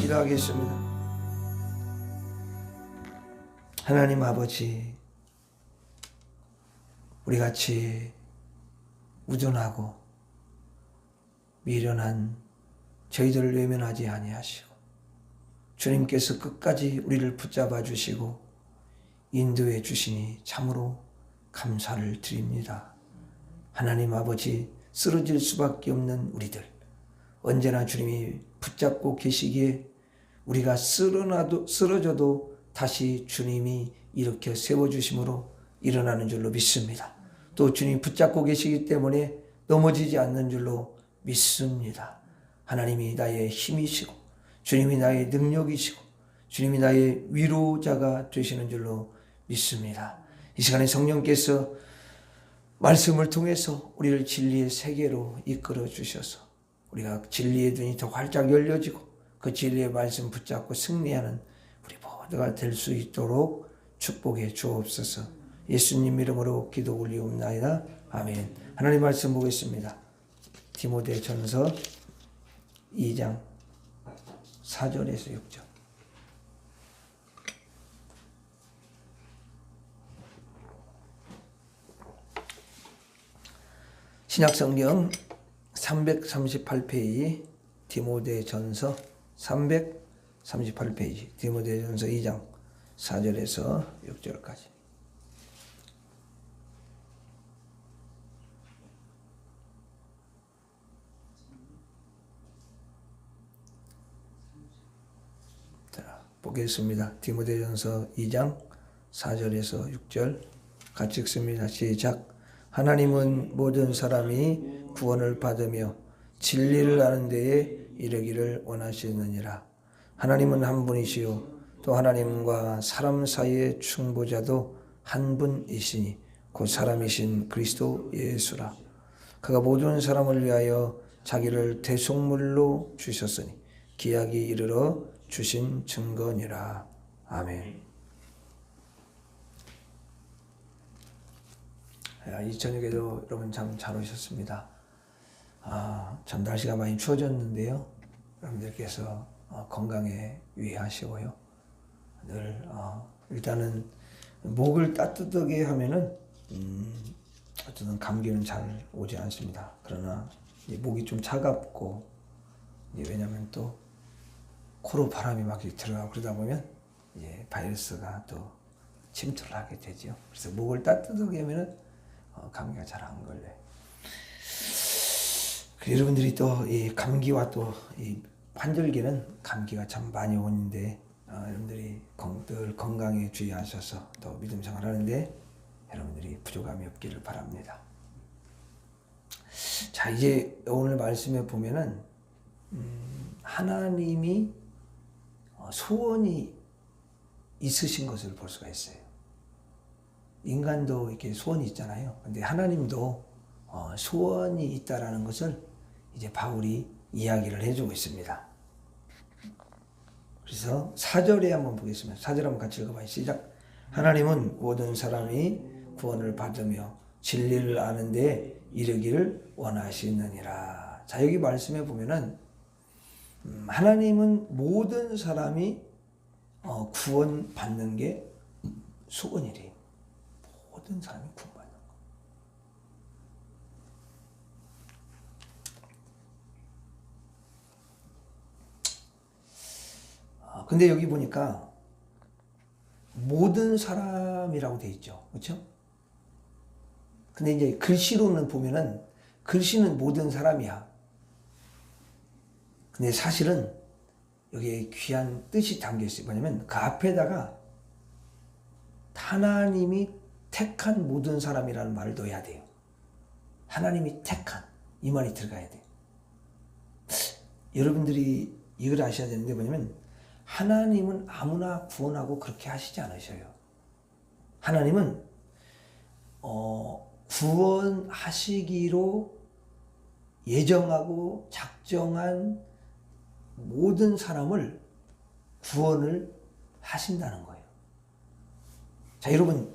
기도하겠습니다. 하나님 아버지, 우리같이 우둔하고 미련한 저희들을 외면하지 아니하시고 주님께서 끝까지 우리를 붙잡아 주시고 인도해 주시니 참으로 감사를 드립니다. 하나님 아버지, 쓰러질 수밖에 없는 우리들, 언제나 주님이 붙잡고 계시기에 우리가 쓰러져도 다시 주님이 일으켜 세워주심으로 일어나는 줄로 믿습니다. 또 주님이 붙잡고 계시기 때문에 넘어지지 않는 줄로 믿습니다. 하나님이 나의 힘이시고 주님이 나의 능력이시고 주님이 나의 위로자가 되시는 줄로 믿습니다. 이 시간에 성령께서 말씀을 통해서 우리를 진리의 세계로 이끌어 주셔서 우리가 진리의 눈이 더 활짝 열려지고 그 진리의 말씀 붙잡고 승리하는 우리 모두가 될 수 있도록 축복해 주옵소서. 예수님 이름으로 기도 올리옵나이다. 아멘. 하나님 말씀 보겠습니다. 디모데전서 2장 4절에서 6절. 신약성경 338페이지 디모데전서 338페이지 디모데전서 2장 4절에서 6절까지. 자, 보겠습니다. 디모데전서 2장 4절에서 6절 같이 읽습니다. 시작. 하나님은 모든 사람이 구원을 받으며 진리를 아는 데에 이르기를 원하시느니라. 하나님은 한 분이시요 또 하나님과 사람 사이의 충보자도 한 분이시니 곧 사람이신 그리스도 예수라. 그가 모든 사람을 위하여 자기를 대속물로 주셨으니 기약이 이르러 주신 증거니라. 아멘. 이 저녁에도 여러분 참 잘 오셨습니다. 참 날씨가 많이 추워졌는데요. 여러분들께서 건강에 유의하시고요. 늘 일단은 목을 따뜻하게 하면은 어쨌든 감기는 잘 오지 않습니다. 그러나 목이 좀 차갑고 왜냐하면 또 코로 바람이 막 들어가고 그러다 보면 바이러스가 또 침투를 하게 되죠. 그래서 목을 따뜻하게 하면은 감기가 잘 안 걸려요. 여러분들이 또 이 감기와 또 이 환절기는 감기가 참 많이 오는데 여러분들이 늘 건강에 주의하셔서 또 믿음 생활하는데 여러분들이 부족함이 없기를 바랍니다. 자, 이제 오늘 말씀에 보면은 하나님이 소원이 있으신 것을 볼 수가 있어요. 인간도 이렇게 소원이 있잖아요. 근데 하나님도 소원이 있다라는 것을 이제 바울이 이야기를 해주고 있습니다. 그래서 4절에 한번 보겠습니다. 4절 한번 같이 읽어봐요. 시작. 하나님은 모든 사람이 구원을 받으며 진리를 아는 데 이르기를 원하시느니라. 자, 여기 말씀해 보면은 하나님은 모든 사람이 구원 받는 게 소원이래요. 모든 사람이 구원받는 거. 근데 여기 보니까 모든 사람이라고 돼 있죠. 그렇죠? 근데 이제 글씨로는 보면은 글씨는 모든 사람이야. 근데 사실은 여기에 귀한 뜻이 담겨 있어요. 뭐냐면 그 앞에다가 하나님이 택한 모든 사람이라는 말을 넣어야 돼요. 하나님이 택한 이 말이 들어가야 돼요. 여러분들이 이걸 아셔야 되는데 뭐냐면 하나님은 아무나 구원하고 그렇게 하시지 않으셔요. 하나님은 구원하시기로 예정하고 작정한 모든 사람을 구원을 하신다는 거예요. 자, 여러분,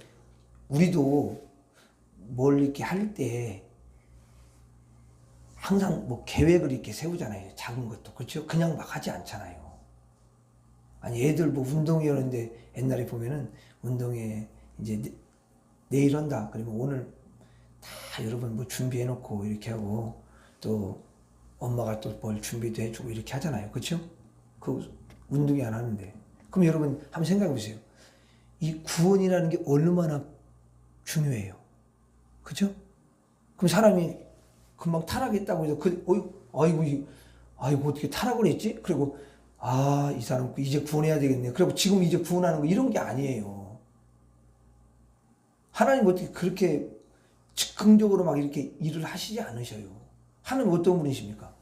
우리도 뭘 이렇게 할 때 항상 뭐 계획을 이렇게 세우잖아요. 작은 것도. 그렇죠? 그냥 막 하지 않잖아요. 아니 애들 뭐 운동회 하는데 옛날에 보면은 운동회 이제 내일 한다. 그러면 오늘 다 여러분 뭐 준비해 놓고 이렇게 하고 또 엄마가 또 뭘 준비도 해주고 이렇게 하잖아요. 그렇죠? 그 운동회 안 하는데. 그럼 여러분 한번 생각해 보세요. 이 구원이라는 게 얼마나 중요해요. 그죠? 그럼 사람이 금방 타락했다고 해서 아이고 어떻게 타락을 했지? 그리고 이 사람 이제 구원해야 되겠네. 그리고 지금 이제 구원하는 거 이런 게 아니에요. 하나님 어떻게 그렇게 즉흥적으로 막 이렇게 일을 하시지 않으셔요. 하나님 어떤 분이십니까?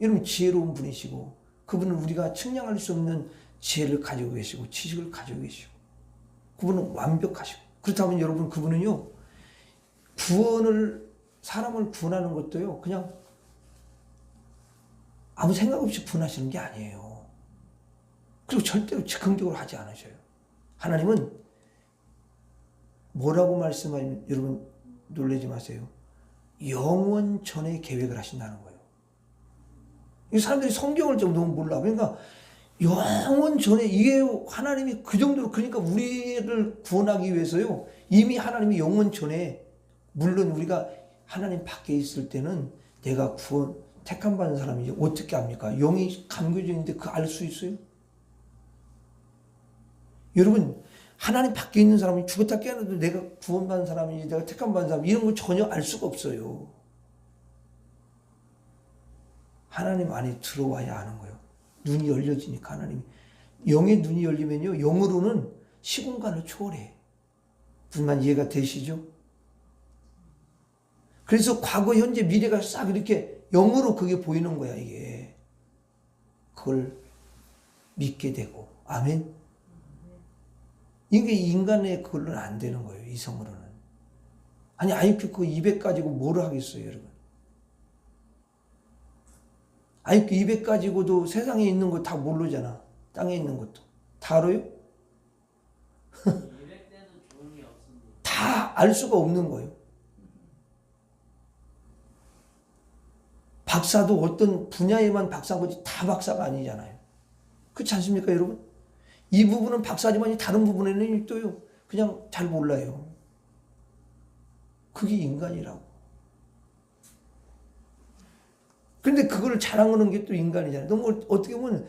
여러분 지혜로운 분이시고 그분은 우리가 측량할 수 없는 지혜를 가지고 계시고 지식을 가지고 계시고 그분은 완벽하시고 그렇다면 여러분 그분은요 사람을 구원하는 것도요 그냥 아무 생각 없이 구원하시는 게 아니에요. 그리고 절대로 즉흥적으로 하지 않으셔요. 하나님은 뭐라고 말씀하시면 여러분 놀라지 마세요. 영원 전에 계획을 하신다는 거예요. 이 사람들이 성경을 좀 너무 몰라. 그러니까 영원 전에 이게 하나님이 그 정도로 그러니까 우리를 구원하기 위해서요. 이미 하나님이 영원 전에 물론 우리가 하나님 밖에 있을 때는 내가 구원 택함 받은 사람이지 어떻게 압니까? 영이 감겨져 있는데 그 알 수 있어요? 여러분 하나님 밖에 있는 사람이 죽었다 깨어나도 내가 구원받은 사람인지 내가 택함 받은 사람 이런 거 전혀 알 수가 없어요. 하나님 안에 들어와야 아는 거예요. 눈이 열려지니까 하나님이. 영의 눈이 열리면요. 영으로는 시공간을 초월해. 무슨 이해가 되시죠? 그래서 과거, 현재, 미래가 싹 이렇게 영으로 그게 보이는 거야 이게. 그걸 믿게 되고. 아멘. 이게 인간의 그걸로는 안 되는 거예요. 이성으로는. 아니 IQ 그 200 가지고 뭐를 하겠어요 여러분. IQ 200 가지고도 세상에 있는 거 다 모르잖아. 땅에 있는 것도. 다 알아요? 200대도 좋은 게 없습니다. 다 알 수가 없는 거예요. 박사도 어떤 분야에만 박사인 거지 다 박사가 아니잖아요. 그렇지 않습니까 여러분? 이 부분은 박사지만 다른 부분에는 또요 그냥 잘 몰라요. 그게 인간이라고. 그런데 그거를 자랑하는 게 또 인간이잖아요. 너무 어떻게 보면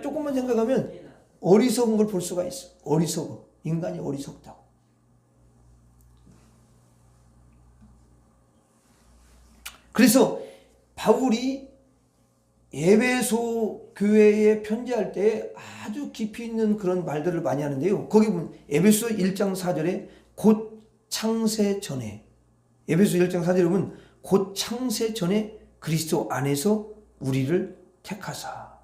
조금만 생각하면 어리석은 걸 볼 수가 있어. 어리석어. 인간이 어리석다고. 그래서 바울이 에베소 교회에 편지할 때 아주 깊이 있는 그런 말들을 많이 하는데요. 거기 보면 에베소 1장 4절에 곧 창세 전에 에베소 1장 4절에 보면 곧 창세 전에 그리스도 안에서 우리를 택하사.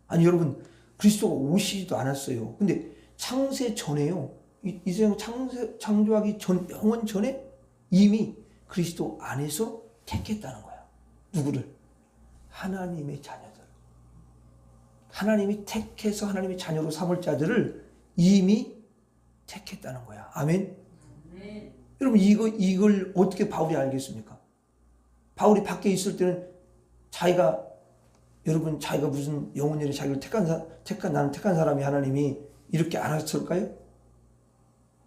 아니 여러분 그리스도가 오시지도 않았어요. 근데 창세 전에요. 이 세상 창조하기 전 영원 전에 이미 그리스도 안에서 택했다는 거야. 누구를? 하나님의 자녀들. 하나님이 택해서 하나님의 자녀로 삼을 자들을 이미 택했다는 거야. 아멘. 네. 여러분 이걸 어떻게 바울이 알겠습니까? 바울이 밖에 있을 때는 자기가 무슨 영혼이래 자기를 나는 택한 사람이 하나님이 이렇게 알았을까요?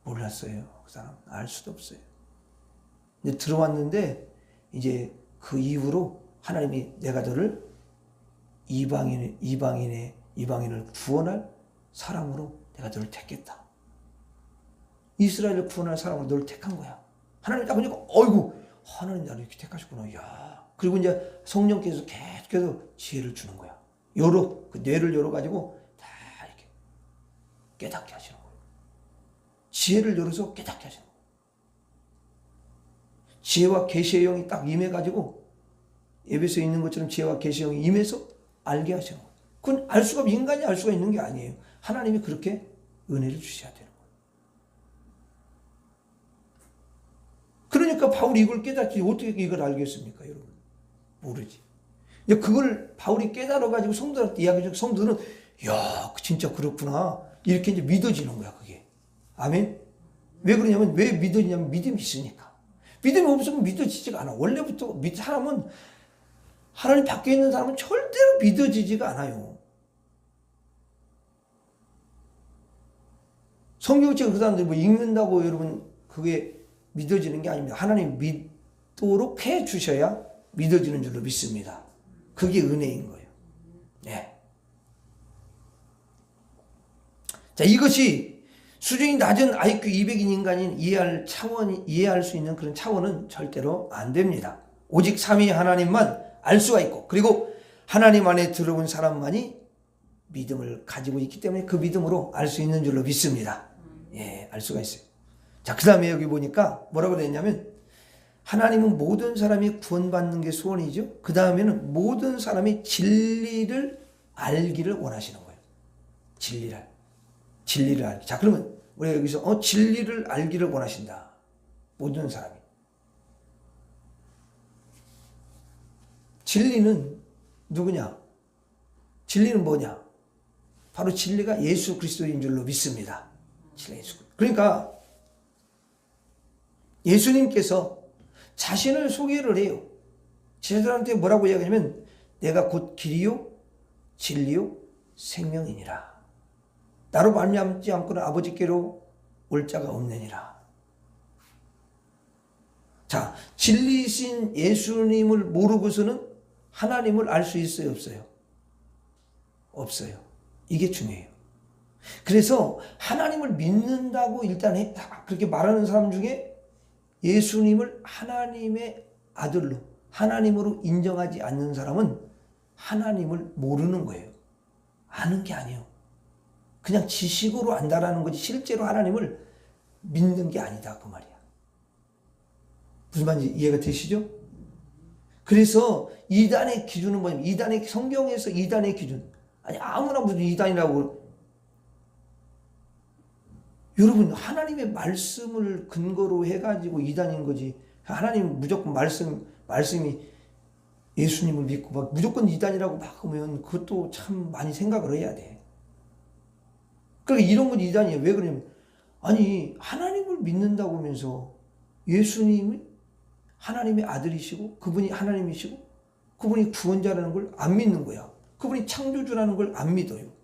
몰랐어요. 그 사람 알 수도 없어요. 이제 들어왔는데 이제 그 이후로 하나님이 내가 너를 이방인을 구원할 사람으로 내가 너를 택했다. 이스라엘을 구원할 사람으로 너를 택한 거야. 하나님 딱 보니까 어이구 하나님 나를 이렇게 택하셨구나. 야. 그리고 이제 성령께서 계속해서 지혜를 주는 거야. 그 뇌를 열어가지고 다 이렇게 깨닫게 하시는 거예요. 지혜를 열어서 깨닫게 하시는 거예요. 지혜와 계시의 영이 딱 임해가지고 에베소에 있는 것처럼 지혜와 계시의 영이 임해서 알게 하시는 거예요. 그건 인간이 알 수가 있는 게 아니에요. 하나님이 그렇게 은혜를 주셔야 되는 거예요. 그러니까 바울이 이걸 깨닫지 어떻게 이걸 알겠습니까 여러분? 모르지. 그걸 바울이 깨달아가지고 성도들한테 이야기해주고 성도들은 야 진짜 그렇구나 이렇게 이제 믿어지는 거야 그게. 아멘. 왜 그러냐면 왜 믿어지냐면 믿음이 있으니까. 믿음이 없으면 믿어지지가 않아. 원래부터 사람은 하나님 밖에 있는 사람은 절대로 믿어지지가 않아요. 성경책 그 사람들이 뭐 읽는다고 여러분 그게 믿어지는 게 아닙니다. 하나님 믿도록 해 주셔야 믿어지는 줄로 믿습니다. 그게 은혜인 거예요. 네. 자, 이것이 수준이 낮은 IQ 200인 인간이 이해할 수 있는 그런 차원은 절대로 안 됩니다. 오직 삼위 하나님만 알 수가 있고, 그리고 하나님 안에 들어온 사람만이 믿음을 가지고 있기 때문에 그 믿음으로 알 수 있는 줄로 믿습니다. 예, 알 수가 있어요. 자, 그 다음에 여기 보니까 뭐라고 되었냐면, 하나님은 모든 사람이 구원받는 게 소원이죠. 그 다음에는 모든 사람이 진리를 알기를 원하시는 거예요. 진리를 알기. 자, 그러면 우리가 여기서 진리를 알기를 원하신다. 모든 사람이. 진리는 누구냐? 진리는 뭐냐? 바로 진리가 예수 그리스도인 줄로 믿습니다. 진리 예수. 그러니까 예수님께서 자신을 소개를 해요. 제자들한테 뭐라고 이야기하냐면 내가 곧 길이요 진리요 생명이니라. 나로 말미암지 않고는 아버지께로 올 자가 없느니라. 자, 진리이신 예수님을 모르고서는 하나님을 알 수 있어요, 없어요? 없어요. 이게 중요해요. 그래서 하나님을 믿는다고 일단 그렇게 말하는 사람 중에 예수님을 하나님의 아들로, 하나님으로 인정하지 않는 사람은 하나님을 모르는 거예요. 아는 게 아니에요. 그냥 지식으로 안다라는 거지 실제로 하나님을 믿는 게 아니다 그 말이야. 무슨 말인지 이해가 되시죠? 그래서 이단의 기준은 뭐냐면 이단의 성경에서 이단의 기준 아니 아무나 무슨 이단이라고 여러분 하나님의 말씀을 근거로 해가지고 이단인 거지. 하나님 무조건 말씀이 예수님을 믿고 막 무조건 이단이라고 막 하면 그것도 참 많이 생각을 해야 돼. 그러니까 이런 건 이단이에요. 왜 그러냐면 아니 하나님을 믿는다고 하면서 예수님이 하나님의 아들이시고 그분이 하나님이시고 그분이 구원자라는 걸 안 믿는 거야. 그분이 창조주라는 걸 안 믿어요.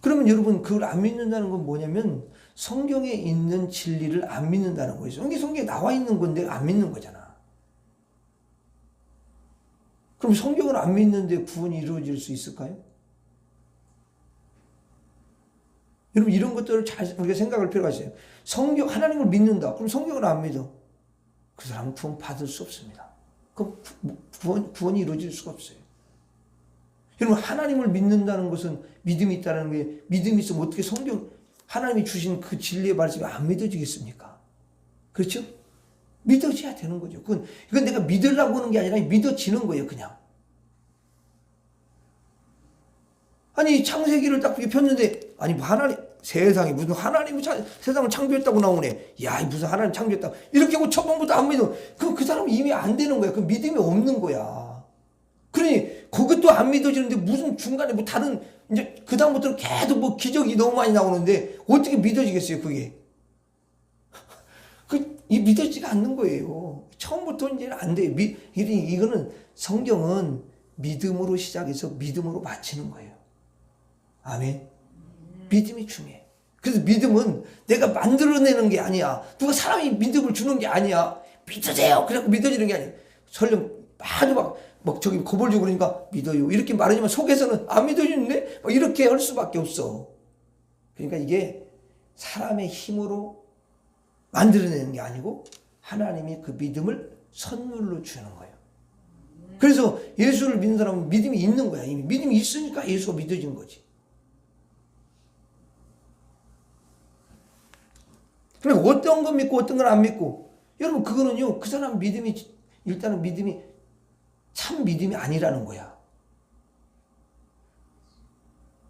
그러면 여러분 그걸 안 믿는다는 건 뭐냐면 성경에 있는 진리를 안 믿는다는 거예요. 성경에 나와 있는 건데 안 믿는 거잖아. 그럼 성경을 안 믿는데 구원이 이루어질 수 있을까요? 여러분 이런 것들을 잘 우리가 생각할 필요가 있어요. 성경 하나님을 믿는다. 그럼 성경을 안 믿어. 그 사람은 구원 받을 수 없습니다. 그럼 구원이 이루어질 수가 없어요. 여러분 하나님을 믿는다는 것은 믿음이 있다는 게 믿음이 있으면 어떻게 성경 하나님이 주신 그 진리의 말씀이 안 믿어지겠습니까? 그렇죠? 믿어져야 되는 거죠. 이건 내가 믿으려고 하는 게 아니라 믿어지는 거예요, 그냥. 아니 창세기를 딱 그렇게 폈는데 아니 하나님 세상에 무슨 하나님이 세상을 창조했다고 나오네. 야 무슨 하나님 창조했다고 이렇게 하고 처음부터 안 믿어. 그럼 그 사람은 이미 안 되는 거야. 그 믿음이 없는 거야. 그러니 그것도 안 믿어지는데 무슨 중간에 뭐 다른 이제 그 다음부터는 계속 뭐 기적이 너무 많이 나오는데 어떻게 믿어지겠어요 그게? 이 믿어지지가 않는 거예요. 처음부터 이제 안 돼요. 이거는 성경은 믿음으로 시작해서 믿음으로 마치는 거예요. 아멘. 믿음이 중요해. 그래서 믿음은 내가 만들어내는 게 아니야. 누가 사람이 믿음을 주는 게 아니야. 믿으세요. 그래갖고 믿어지는 게 아니야. 설령 아주 막 저기 고벌주고 그러니까 믿어요. 이렇게 말하지만 속에서는 안 믿어지는데 막 이렇게 할 수밖에 없어. 그러니까 이게 사람의 힘으로 만들어내는 게 아니고 하나님이 그 믿음을 선물로 주는 거예요. 그래서 예수를 믿는 사람은 믿음이 있는 거야. 이미 믿음이 있으니까 예수가 믿어지는 거지. 그러니까 어떤 건 믿고 어떤 건 안 믿고 여러분 그거는요 그 사람 믿음이 일단은 믿음이 참 믿음이 아니라는 거야.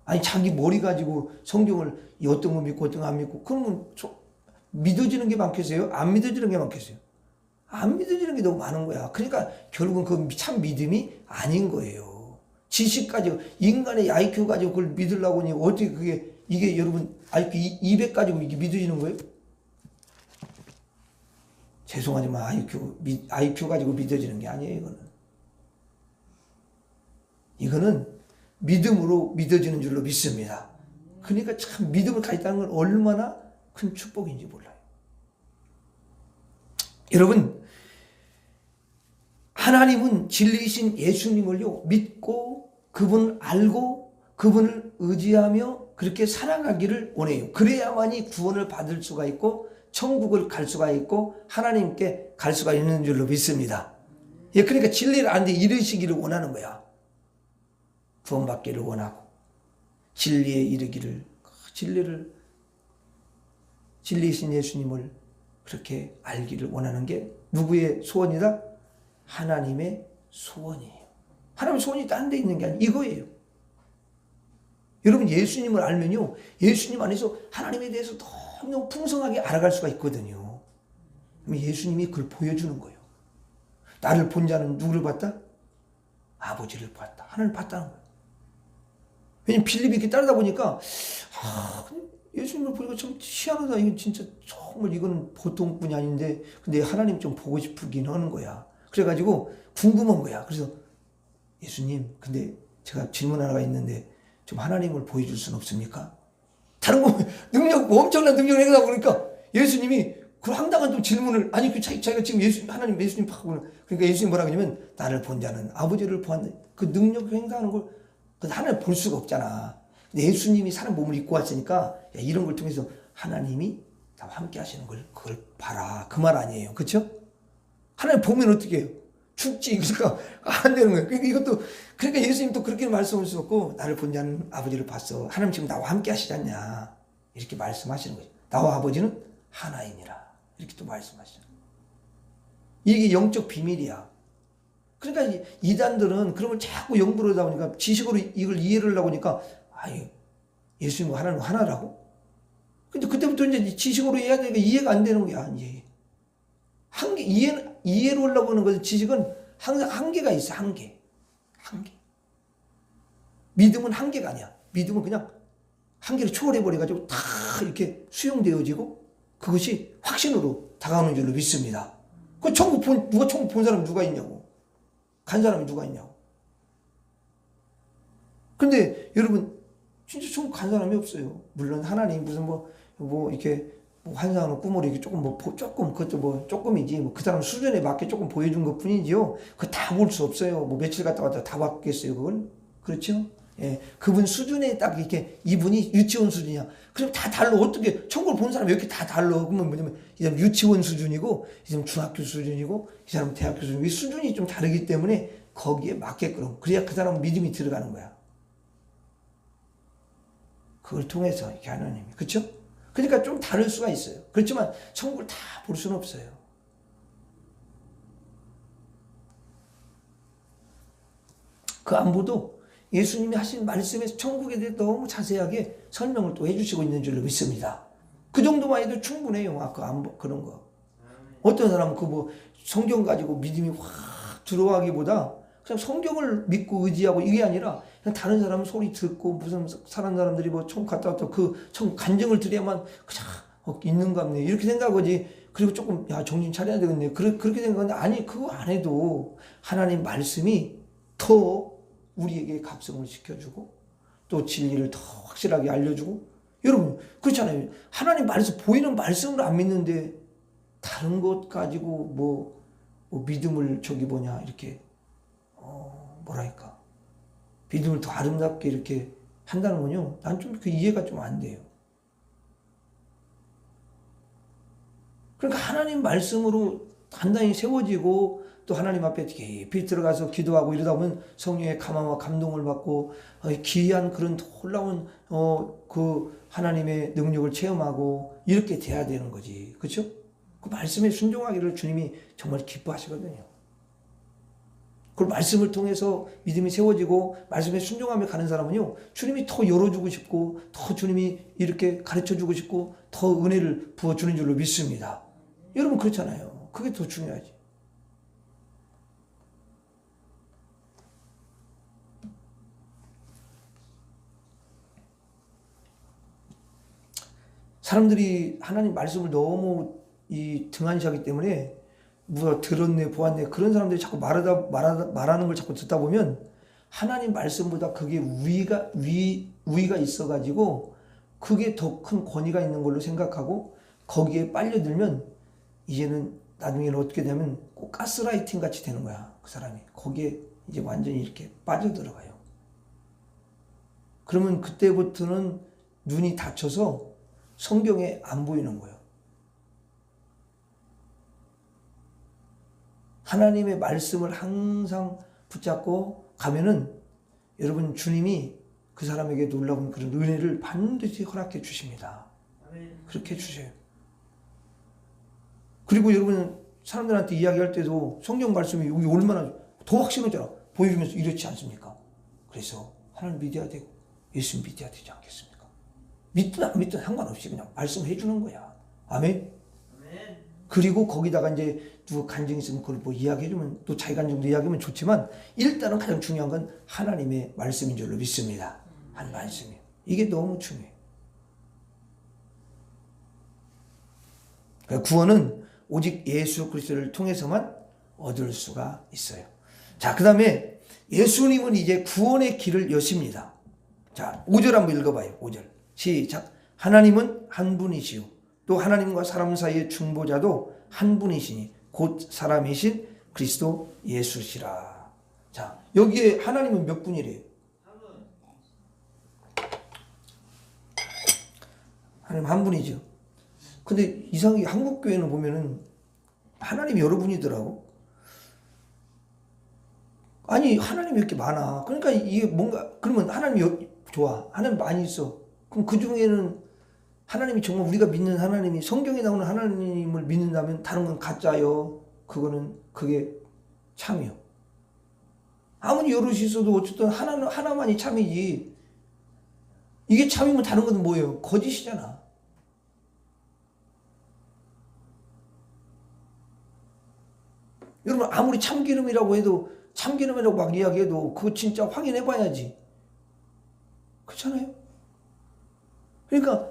아니 자기 머리 가지고 성경을 어떤 거 믿고 어떤 거 안 믿고 그러면 믿어지는 게 많겠어요? 안 믿어지는 게 많겠어요? 안 믿어지는 게 너무 많은 거야. 그러니까 결국은 그 참 믿음이 아닌 거예요. 지식 가지고 인간의 IQ 가지고 그걸 믿으려고 하니 어떻게 이게 여러분 IQ 200 가지고 이게 믿어지는 거예요? 죄송하지만 IQ 가지고 믿어지는 게 아니에요. 이거는 믿음으로 믿어지는 줄로 믿습니다. 그러니까 참 믿음을 가졌다는 건 얼마나 큰 축복인지 몰라요. 여러분, 하나님은 진리이신 예수님을요 믿고 그분을 알고 그분을 의지하며 그렇게 살아가기를 원해요. 그래야만이 구원을 받을 수가 있고 천국을 갈 수가 있고 하나님께 갈 수가 있는 줄로 믿습니다. 예, 그러니까 진리를 아는데 이르시기를 원하는 거야. 구원받기를 원하고 진리에 이르기를, 진리이신 예수님을 그렇게 알기를 원하는 게 누구의 소원이다? 하나님의 소원이에요. 하나님의 소원이 다른 데 있는 게 아니에요. 이거예요. 여러분, 예수님을 알면요, 예수님 안에서 하나님에 대해서 너무 풍성하게 알아갈 수가 있거든요. 그럼 예수님이 그걸 보여주는 거예요. 나를 본 자는 누구를 봤다? 아버지를 봤다. 하나님을 봤다는 거예요. 왜냐면 빌립이 이렇게 따르다 보니까 예수님을 보니까 참 희한하다. 이건 진짜 정말 이건 보통 분이 아닌데 근데 하나님 좀 보고 싶긴 하는 거야. 그래가지고 궁금한 거야. 그래서 예수님, 근데 제가 질문 하나가 있는데 좀 하나님을 보여줄 수는 없습니까? 다른 거 능력, 엄청난 능력을 행사하고 그러니까 예수님이 그 황당한 좀 질문을, 아니 그 자기가 지금 하나님 예수님 파고, 그러니까 예수님 뭐라 그러냐면 나를 본 자는 아버지를 보았는데 그 능력 행사하는 걸 하나님 볼 수가 없잖아. 근데 예수님이 사람 몸을 입고 왔으니까 야, 이런 걸 통해서 하나님이 나와 함께 하시는 걸 그걸 봐라. 그 말 아니에요. 그렇죠? 하나님 보면 어떻게 해요? 죽지. 그러니까 안 되는 거예요. 그러니까 예수님 또 그렇게 말씀할 수 없고 나를 본 자는 아버지를 봤어. 하나님 지금 나와 함께 하시지 않냐. 이렇게 말씀하시는 거죠. 나와 아버지는 하나이니라. 이렇게 또 말씀하시죠. 이게 영적 비밀이야. 그러니까 이단들은 그런 걸 자꾸 연구를 하다 보니까 지식으로 이걸 이해를 하려고 하니까 아유, 예수님과 하나님 하나라고? 근데 그때부터 이제 지식으로 해야 되니까 이해가 안 되는 거야. 이제 이해로 하려고 하는 것은 지식은 항상 한계가 있어. 한계. 믿음은 한계가 아니야. 믿음은 그냥 한계를 초월해버려가지고 다 이렇게 수용되어지고 그것이 확신으로 다가오는 줄로 믿습니다. 그 누가 천국 본 사람이 누가 있냐고. 간 사람이 누가 있냐고. 근데 여러분, 진짜 천국 간 사람이 없어요. 물론 하나님 무슨 이렇게 환상으로 꿈으로 이렇게 그것도 조금이지. 그 사람 수준에 맞게 조금 보여준 것 뿐이지요. 그거 다 볼 수 없어요. 며칠 갔다 왔다 다 봤겠어요, 그건? 그렇죠? 예. 그분 수준에 딱 이렇게 이분이 유치원 수준이야. 그럼 다 달라. 어떻게, 천국을 본 사람이 이렇게 다 달라. 그러면 뭐냐면, 이 사람 유치원 수준이고, 이 사람 중학교 수준이고, 이 사람 대학교 수준이고, 이 수준이 좀 다르기 때문에 거기에 맞게끔. 그래야 그 사람은 믿음이 들어가는 거야. 그걸 통해서 이렇게 하나님이. 그렇죠? 그러니까 좀 다를 수가 있어요. 그렇지만 천국을 다 볼 수는 없어요. 그 안보도 예수님이 하신 말씀에서 천국에 대해 너무 자세하게 설명을 또 해주시고 있는 줄로 믿습니다. 그 정도만 해도 충분해요. 아까 안보 그런 거. 어떤 사람은 성경 가지고 믿음이 확 들어가기보다 그냥 성경을 믿고 의지하고 이게 아니라 그냥 다른 사람 소리 듣고 무슨 사는 사람들이 천국 갔다 왔다 그 천국 간증을 드려야만 그냥 있는가 보네 이렇게 생각하지. 그리고 조금 정신 차려야 되겠네 그렇게 생각하는데 아니 그거 안 해도 하나님 말씀이 더 우리에게 각성을 시켜주고 또 진리를 더 확실하게 알려주고. 여러분 그렇잖아요. 하나님 말씀 보이는 말씀을 안 믿는데 다른 것 가지고 믿음을 이렇게 뭐랄까 믿음을 더 아름답게 이렇게 한다는 건요, 난 좀 그 이해가 좀 안 돼요. 그러니까 하나님 말씀으로 단단히 세워지고 또 하나님 앞에 깊이 들어가서 기도하고 이러다 보면 성령의 감화와 감동을 받고 기이한 그런 놀라운 그 하나님의 능력을 체험하고 이렇게 돼야 되는 거지. 그렇죠? 그 말씀에 순종하기를 주님이 정말 기뻐하시거든요. 그 말씀을 통해서 믿음이 세워지고 말씀에 순종하며 가는 사람은요, 주님이 더 열어주고 싶고 더 주님이 이렇게 가르쳐주고 싶고 더 은혜를 부어주는 줄로 믿습니다. 여러분 그렇잖아요. 그게 더 중요하지. 사람들이 하나님 말씀을 너무 등한시하기 때문에 들었네 보았네 그런 사람들이 자꾸 말하는 걸 자꾸 듣다 보면 하나님 말씀보다 그게 우위가 있어가지고 그게 더 큰 권위가 있는 걸로 생각하고 거기에 빨려들면 이제는 나중에는 어떻게 되면 꼭 가스라이팅 같이 되는 거야. 그 사람이. 거기에 이제 완전히 이렇게 빠져들어가요. 그러면 그때부터는 눈이 닫혀서 성경에 안 보이는 거예요. 하나님의 말씀을 항상 붙잡고 가면은 여러분 주님이 그 사람에게 놀라운 그런 은혜를 반드시 허락해 주십니다. 그렇게 해주세요. 그리고 여러분 사람들한테 이야기할 때도 성경 말씀이 여기 얼마나 더 확신하잖아. 보여주면서 이렇지 않습니까? 그래서 하나님 믿어야 되고 예수 믿어야 되지 않겠습니까? 믿든 안 믿든 상관없이 그냥 말씀해 주는 거야. 아멘? 그리고 거기다가 이제 누가 간증이 있으면 그걸 뭐 이야기해주면 또 자기 간증도 이야기하면 좋지만 일단은 가장 중요한 건 하나님의 말씀인 줄로 믿습니다. 한 말씀이에요. 이게 너무 중요해요. 그러니까 구원은 오직 예수 그리스도를 통해서만 얻을 수가 있어요. 자, 그 다음에 예수님은 이제 구원의 길을 여십니다. 자, 5절 한번 읽어봐요. 5절 시작. 하나님은 한 분이시요 또 하나님과 사람 사이의 중보자도 한 분이시니 곧 사람이신 그리스도 예수시라. 자, 여기에 하나님은 몇 분이래요? 하나님 한 분이죠. 근데 이상하게 한국 교회는 보면은 하나님이 여러 분이더라고. 아니 하나님이 이렇게 많아. 그러니까 이게 뭔가 그러면 하나님이 좋아. 하나님 많이 있어. 그럼 그 중에는 하나님이 정말 우리가 믿는 하나님이 성경에 나오는 하나님을 믿는다면 다른 건 가짜요. 그게 참이요. 아무리 여럿이 있어도 어쨌든 하나만이 참이지. 이게 참이면 다른 건 뭐예요? 거짓이잖아. 여러분 아무리 참기름이라고 해도 참기름이라고 막 이야기해도 그거 진짜 확인해 봐야지. 그렇잖아요? 그러니까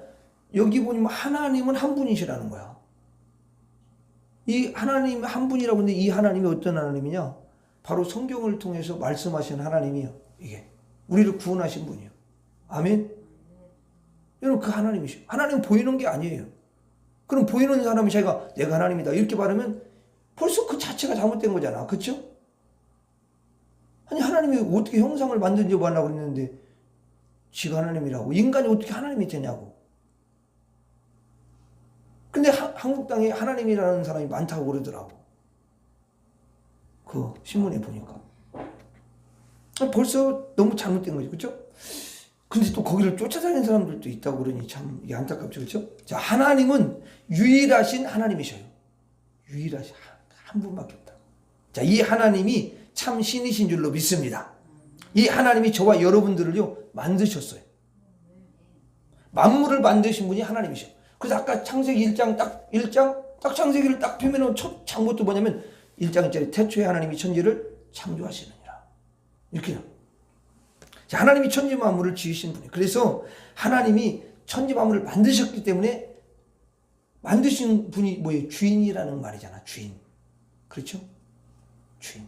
여기 보면 하나님은 한 분이시라는 거야. 이 하나님 한 분이라고 하는데 이 하나님이 어떤 하나님이냐? 바로 성경을 통해서 말씀하신 하나님이요. 이게 우리를 구원하신 분이요. 아멘? 여러분 그 하나님이시요. 하나님은 보이는 게 아니에요. 그럼 보이는 사람이 자기가 내가 하나님이다 이렇게 말하면 벌써 그 자체가 잘못된 거잖아. 그렇죠? 아니 하나님이 어떻게 형상을 만든지 뭐하려고 그랬는데 지가 하나님이라고. 인간이 어떻게 하나님이 되냐고. 근데 한국 땅에 하나님이라는 사람이 많다고 그러더라고. 그 신문에 보니까. 벌써 너무 잘못된 거죠. 그렇죠? 근데 또 거기를 쫓아다니는 사람들도 있다고 그러니 참 이게 안타깝죠. 그렇죠? 자, 하나님은 유일하신 하나님이셔요. 유일하신 한 분밖에 없다. 자, 이 하나님이 참 신이신 줄로 믿습니다. 이 하나님이 저와 여러분들을요 만드셨어요. 만물을 만드신 분이 하나님이셔. 그래서 아까 창세기 1장 딱 창세기를 딱 펴면 첫 장부터 뭐냐면 1장짜리 태초에 하나님이 천지를 창조하시느니라. 이렇게. 자, 하나님이 천지 만물을 지으신 분이에요. 그래서 하나님이 천지 만물을 만드셨기 때문에 만드신 분이 뭐예요? 주인이라는 말이잖아. 주인. 그렇죠? 주인.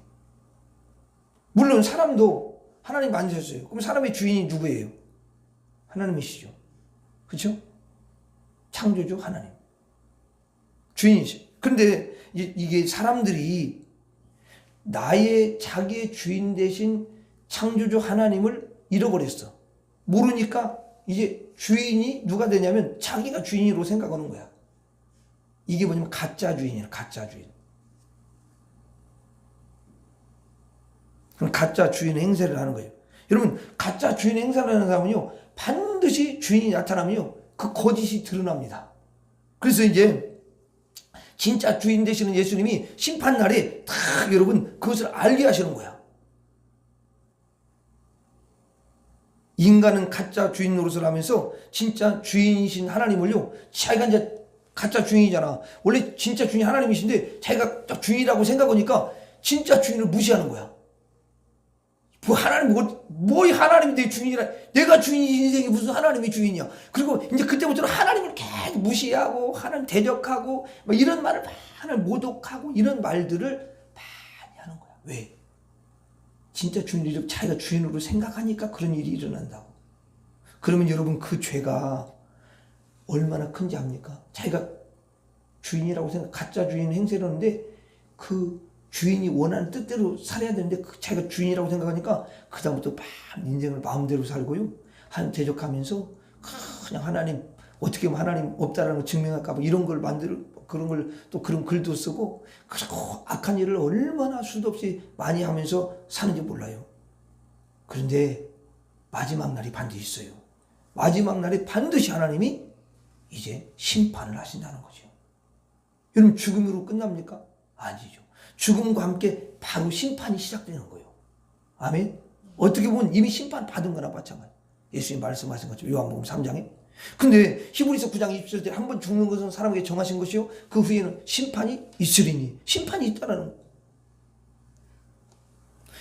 물론 사람도 하나님 만드셨어요. 그럼 사람의 주인이 누구예요? 하나님이시죠. 그렇죠? 창조주 하나님. 주인이시죠. 그런데 이게 사람들이 자기의 주인 대신 창조주 하나님을 잃어버렸어. 모르니까 이제 주인이 누가 되냐면 자기가 주인으로 생각하는 거야. 이게 뭐냐면 가짜 주인이야. 가짜 주인. 그럼 가짜 주인 행세를 하는 거예요. 여러분 가짜 주인 행세를 하는 사람은요 반드시 주인이 나타나면요 그 거짓이 드러납니다. 그래서 이제 진짜 주인 되시는 예수님이 심판날에 딱 여러분 그것을 알게 하시는 거야. 인간은 가짜 주인 노릇을 하면서 진짜 주인이신 하나님을요 자기가 이제 가짜 주인이잖아. 원래 진짜 주인이 하나님이신데 자기가 딱 주인이라고 생각하니까 진짜 주인을 무시하는 거야. 뭐 하나님 뭐 하나님이 내 주인이라 내가 주인이 인생이 무슨 하나님이 주인이야. 그리고 이제 그때부터는 하나님을 계속 무시하고 하나님 대적하고 막 이런 말을 하나님 모독하고 이런 말들을 많이 하는 거야. 왜? 진짜 주인으로 자기가 주인으로 생각하니까 그런 일이 일어난다고. 그러면 여러분 그 죄가 얼마나 큰지 압니까? 자기가 주인이라고 생각, 가짜 주인 행세를 하는데 그 주인이 원하는 뜻대로 살아야 되는데 자기가 주인이라고 생각하니까 그 다음부터 인생을 마음대로 살고요. 하나님 대적하면서 그냥 하나님 어떻게 하면 하나님 없다라는 걸 증명할까 봐 이런 걸 만들고 그런 걸 또 그런 글도 쓰고 그리고 악한 일을 얼마나 수도 없이 많이 하면서 사는지 몰라요. 그런데 마지막 날이 반드시 있어요. 마지막 날에 반드시 하나님이 이제 심판을 하신다는 거죠. 여러분 죽음으로 끝납니까? 아니죠. 죽음과 함께 바로 심판이 시작되는 거예요. 아멘. 어떻게 보면 이미 심판 받은 거나 마찬가지. 예수님 말씀하신 것처럼 요한복음 3장에. 근데 히브리서 9장 27절에 한 번 죽는 것은 사람에게 정하신 것이요 그 후에는 심판이 있으리니. 심판이 있다라는 거예요.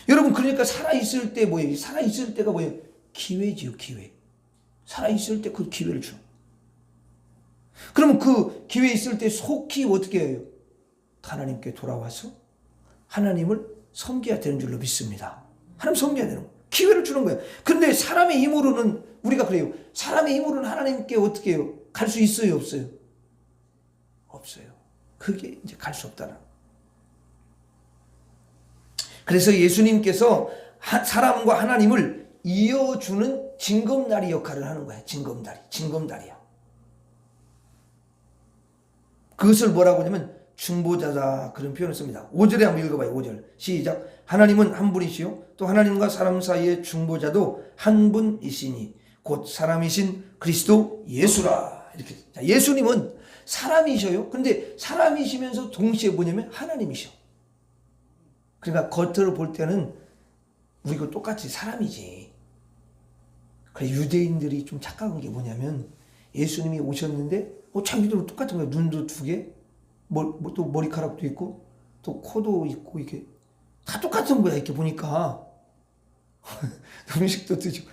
여러분 그러니까 살아있을 때 뭐예요? 살아있을 때가 뭐예요? 기회지요, 기회. 살아있을 때 그 기회를 주는. 그러면 그 기회 있을 때 속히 어떻게 해요? 하나님께 돌아와서 하나님을 섬겨야 되는 줄로 믿습니다. 하나님 섬겨야 되는 거예요. 기회를 주는 거예요. 그런데 사람의 힘으로는 우리가 그래요. 사람의 힘으로는 하나님께 어떻게 해요? 갈 수 있어요, 없어요? 없어요. 그게 이제 갈 수 없다는 거예요. 그래서 예수님께서 사람과 하나님을 이어주는 징검다리 역할을 하는 거야. 징검다리야. 그것을 뭐라고 하냐면 중보자다 그런 표현을 씁니다. 5절에 한번 읽어봐요. 5절 시작. 하나님은 한 분이시요 또 하나님과 사람 사이의 중보자도 한 분이시니 곧 사람이신 그리스도 예수라. 이렇게. 자, 예수님은 사람이셔요. 그런데 사람이시면서 동시에 뭐냐면 하나님이셔. 그러니까 겉으로 볼 때는 우리가 똑같이 사람이지. 그래 유대인들이 좀 착각한 게 뭐냐면 예수님이 오셨는데 자기들은 똑같은 거예요. 눈도 두 개, 또 머리카락도 있고 또 코도 있고 이렇게 다 똑같은 거야. 이렇게 보니까 음식도 드시고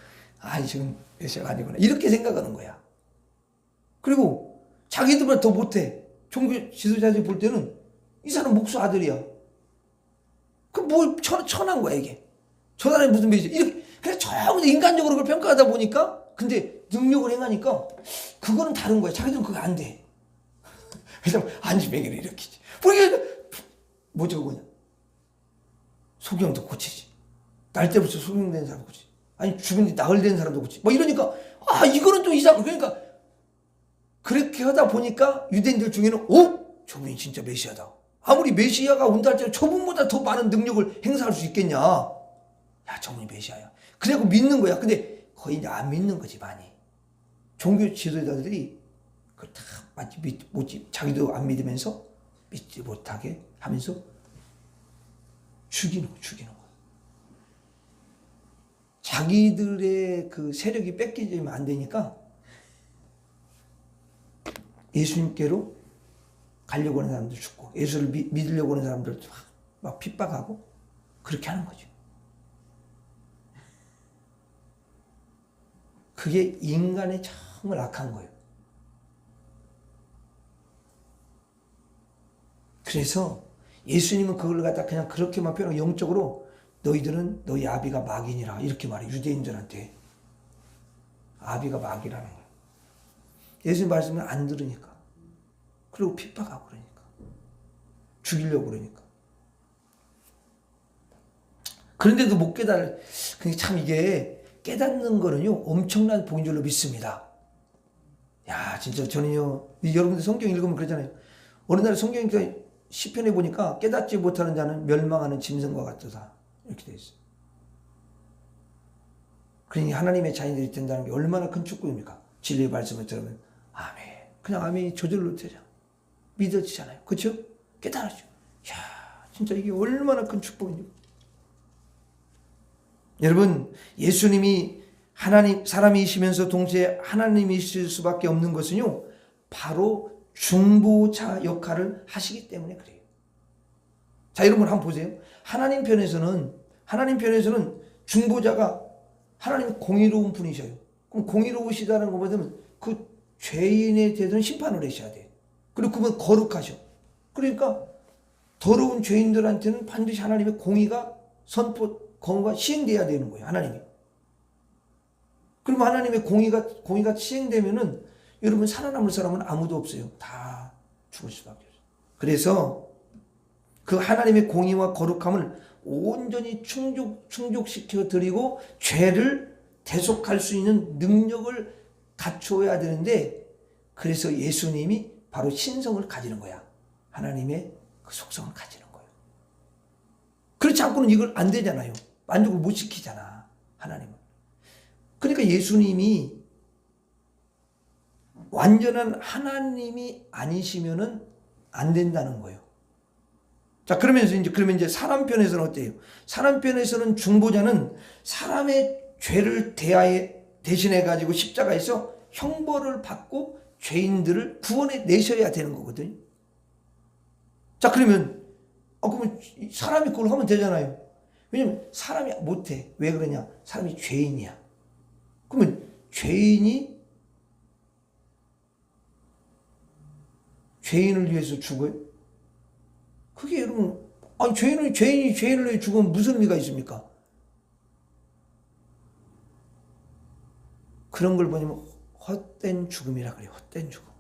지금 메시아가 아니구나 이렇게 생각하는 거야. 그리고 자기들보다 더 못해. 종교 지도자들이 볼 때는 이 사람 목수 아들이야. 그 뭘 천한 거야 이게. 저 사람이 무슨 메시아 이렇게. 그래서 전부 인간적으로 그걸 평가하다 보니까 근데 능력을 행하니까 그거는 다른 거야. 자기들은 그거 안 돼. 그래서 안지뱅이를 일으키지. 그게 뭐죠 그냥. 소경도 고치지. 날 때부터 소경된 사람도 고치지. 아니 죽은 뒤 나흘 된 사람도 고치지. 뭐 이러니까 이거는 좀 이상. 그러니까 그렇게 하다 보니까 유대인들 중에는 저분이 진짜 메시아다. 아무리 메시아가 온다 할지라도 저분보다 더 많은 능력을 행사할 수 있겠냐. 저분이 메시아야. 그래갖고 믿는 거야. 근데 거의 이제 안 믿는 거지 많이. 종교 지도자들이 그걸 다 자기도 안 믿으면서 믿지 못하게 하면서 죽이는 거야. 자기들의 그 세력이 뺏기면 안 되니까 예수님께로 가려고 하는 사람들 죽고 예수를 믿으려고 하는 사람들 막 핍박하고 그렇게 하는 거죠. 그게 인간의 정말 악한 거예요. 그래서 예수님은 그걸 갖다 그냥 그렇게만 표현하고 영적으로 너희들은 너희 아비가 마귀니라 이렇게 말해. 유대인들한테 아비가 마귀라는 거예요. 예수님 말씀을 안 들으니까. 그리고 핍박하고 그러니까. 죽이려고 그러니까. 그런데도 못 깨달을. 참 이게 깨닫는 거는요 엄청난 복인 줄로 믿습니다. 진짜 저는요 여러분들 성경 읽으면 그러잖아요. 어느 날 성경 시편에 보니까 깨닫지 못하는 자는 멸망하는 짐승과 같도다 이렇게 돼 있어요. 그러니 하나님의 자녀들이 된다는 게 얼마나 큰 축복입니까? 진리의 말씀을 들으면 아멘. 그냥 아멘이 저절로 되잖아. 믿어지잖아요. 그렇죠? 깨달아죠. 진짜 이게 얼마나 큰 축복입니까? 여러분 예수님이 하나님 사람이시면서 동시에 하나님이실 수밖에 없는 것은요 바로 중보자 역할을 하시기 때문에 그래요. 자 여러분 한번 보세요. 하나님 편에서는 중보자가 하나님 공의로운 분이셔요. 그럼 공의로우시다는 거 보면 그 죄인에 대해서는 심판을 하셔야 돼. 그리고 그분 거룩하셔. 그러니까 더러운 죄인들한테는 반드시 하나님의 공의가 공의가 시행돼야 되는 거예요. 하나님이. 그러면 하나님의 공의가 시행되면은 여러분 살아남을 사람은 아무도 없어요. 다 죽을 수밖에 없어요. 그래서 그 하나님의 공의와 거룩함을 온전히 충족시켜 드리고 죄를 대속할 수 있는 능력을 갖추어야 되는데, 그래서 예수님이 바로 신성을 가지는 거야. 하나님의 그 속성을 가지는 거예요. 그렇지 않고는 이걸 안 되잖아요. 만족을 못 시키잖아, 하나님은. 그러니까 예수님이 완전한 하나님이 아니시면은 안 된다는 거예요. 자, 그러면 이제 사람 편에서는 어때요? 사람 편에서는 중보자는 사람의 죄를 대신해 가지고 십자가에서 형벌을 받고 죄인들을 구원해 내셔야 되는 거거든요. 자, 그러면 사람이 그걸 하면 되잖아요. 왜냐면 사람이 못해. 왜 그러냐? 사람이 죄인이야. 그러면 죄인을 위해서 죽어요? 그게 여러분, 죄인이 죄인을 위해 죽으면 무슨 의미가 있습니까? 그런 걸 보면 헛된 죽음이라 그래요. 헛된 죽음.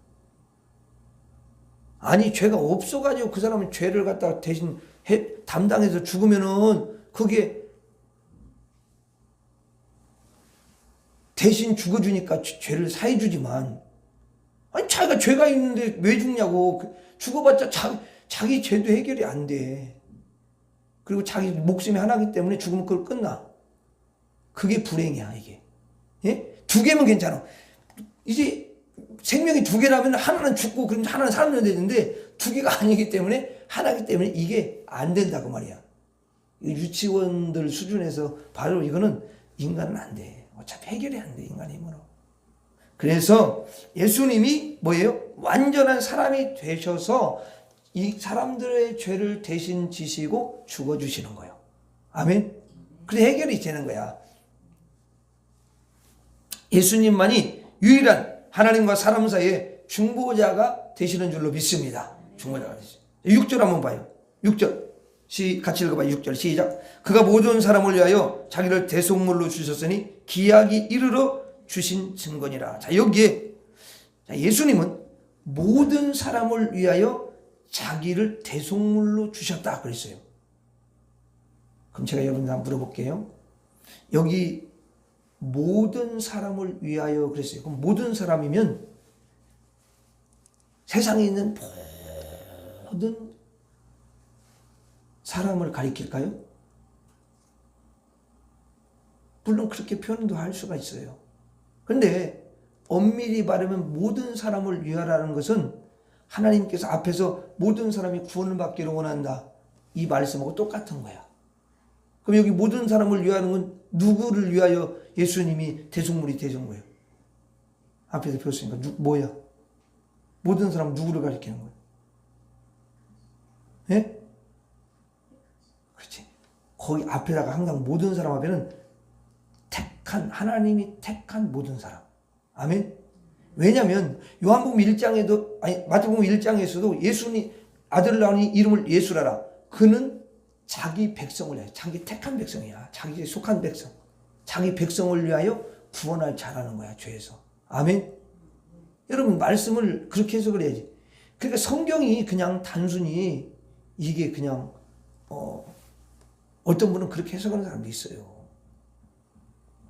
아니, 죄가 없어가지고 그 사람은 죄를 갖다가 대신 담당해서 죽으면은 그게 대신 죽어주니까 죄를 사해주지만, 아니, 자기가 죄가 있는데 왜 죽냐고. 죽어봤자 자기 죄도 해결이 안 돼. 그리고 자기 목숨이 하나이기 때문에 죽으면 그걸 끝나. 그게 불행이야, 이게. 예? 두 개면 괜찮아. 이제 생명이 두 개라면 하나는 죽고 그럼 하나는 살면 되는데 두 개가 아니기 때문에 하나이기 때문에 이게 안 된다고 말이야. 유치원들 수준에서 바로 이거는 인간은 안 돼. 어차피 해결이 안 돼, 인간의 힘으로. 그래서 예수님이 뭐예요? 완전한 사람이 되셔서 이 사람들의 죄를 대신 지시고 죽어주시는 거예요. 아멘? 그래 해결이 되는 거야. 예수님만이 유일한 하나님과 사람 사이에 중보자가 되시는 줄로 믿습니다. 중보자가 되시죠. 6절 한번 봐요. 6절. 같이 읽어봐요. 6절 시작. 그가 모든 사람을 위하여 자기를 대속물로 주셨으니 기약이 이르러 주신 증거니라. 자, 여기에 예수님은 모든 사람을 위하여 자기를 대속물로 주셨다 그랬어요. 그럼 제가 여러분들 한번 물어볼게요. 여기 모든 사람을 위하여 그랬어요. 그럼 모든 사람이면 세상에 있는 모든 사람을 가리킬까요? 물론 그렇게 표현도 할 수가 있어요. 그런데 엄밀히 말하면 모든 사람을 위하라는 것은 하나님께서 앞에서 모든 사람이 구원을 받기를 원한다, 이 말씀하고 똑같은 거야. 그럼 여기 모든 사람을 위하는 건 누구를 위하여 예수님이 대속물이 되신 거예요? 앞에서 배웠으니까 뭐야? 모든 사람 누구를 가리키는 거예요? 예? 그렇지. 거기 앞에다가 항상 모든 사람 앞에는 하나님이 택한 모든 사람. 아멘? 왜냐면 요한복음 1장에도 마태복음 1장에서도 예수님 아들 낳으니 이름을 예수라라. 그는 자기 백성을 위하여, 자기 택한 백성이야. 자기에 속한 백성. 자기 백성을 위하여 구원할 자라는 거야, 죄에서. 아멘? 여러분, 말씀을 그렇게 해석을 해야지. 그러니까 성경이 그냥 단순히 이게 그냥 어떤 분은 그렇게 해석하는 사람도 있어요.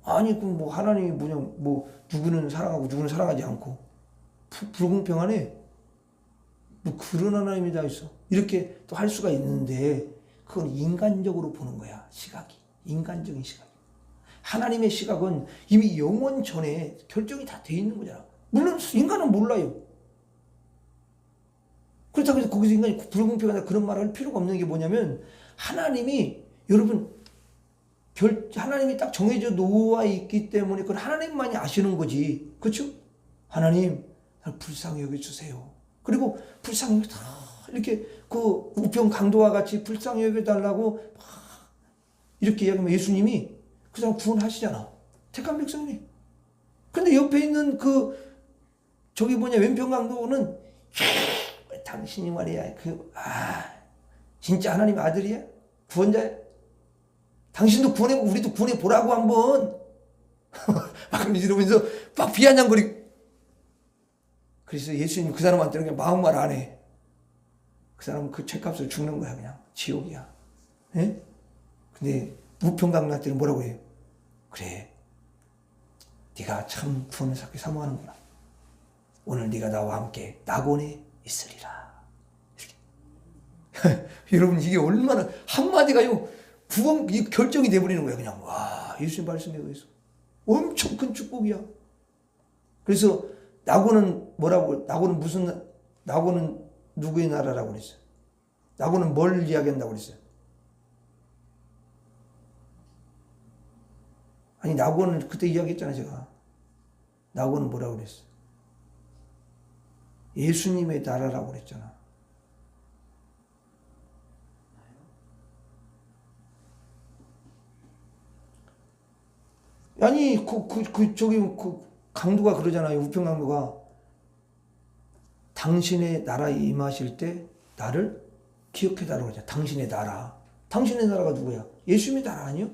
아니, 그럼 뭐 하나님이 뭐 누구는 사랑하고 누구는 사랑하지 않고 불공평하네. 뭐 그런 하나님이 다 있어. 이렇게 또 할 수가 있는데 그건 인간적으로 보는 거야, 시각이. 인간적인 시각. 하나님의 시각은 이미 영원 전에 결정이 다 돼 있는 거잖아. 물론 인간은 몰라요. 그렇다고 해서 거기서 인간이 불공평하다 그런 말을 할 필요가 없는 게 뭐냐면, 하나님이 여러분 하나님이 딱 정해져 놓아 있기 때문에 그걸 하나님만이 아시는 거지. 그렇죠? 하나님, 나를 불쌍히 여겨주세요. 그리고 불쌍히 다 이렇게 그 우편 강도와 같이 불쌍히 여겨달라고 이렇게 이야기하면 예수님이 그 사람 구원하시잖아. 택한 백성이. 근데 옆에 있는 왼편 강도는 당신이 말이야 진짜 하나님 아들이야? 구원자야? 당신도 구원해, 우리도 구원해 보라고 한번. 막 이러면서 막 비아냥거리고. 그래서 예수님 그 사람한테는 그냥 마음말 안 해. 그 사람은 그 죄값을 죽는 거야. 그냥 지옥이야. 예? 근데 우평강한테는 뭐라고 해요? 그래, 네가 참 구원을 찾기 사모하는구나. 오늘 네가 나와 함께 낙원에 있으리라. 여러분, 이게 얼마나 한마디가요 구원 결정이 돼버리는 거야. 그냥 와, 예수님 말씀에 의해서 엄청 큰 축복이야. 그래서 낙원은 뭐라고? 낙원은 누구의 나라라고 그랬어요? 낙원은 뭘 이야기한다고 그랬어요? 아니, 낙원은 그때 이야기했잖아요. 제가 낙원은 뭐라고 그랬어요? 예수님의 나라라고 그랬잖아. 아니, 강도가 그러잖아요. 우평강도가 당신의 나라에 임하실 때 나를 기억해달라고 그러잖아. 당신의 나라. 당신의 나라가 누구야? 예수님의 나라 아니요?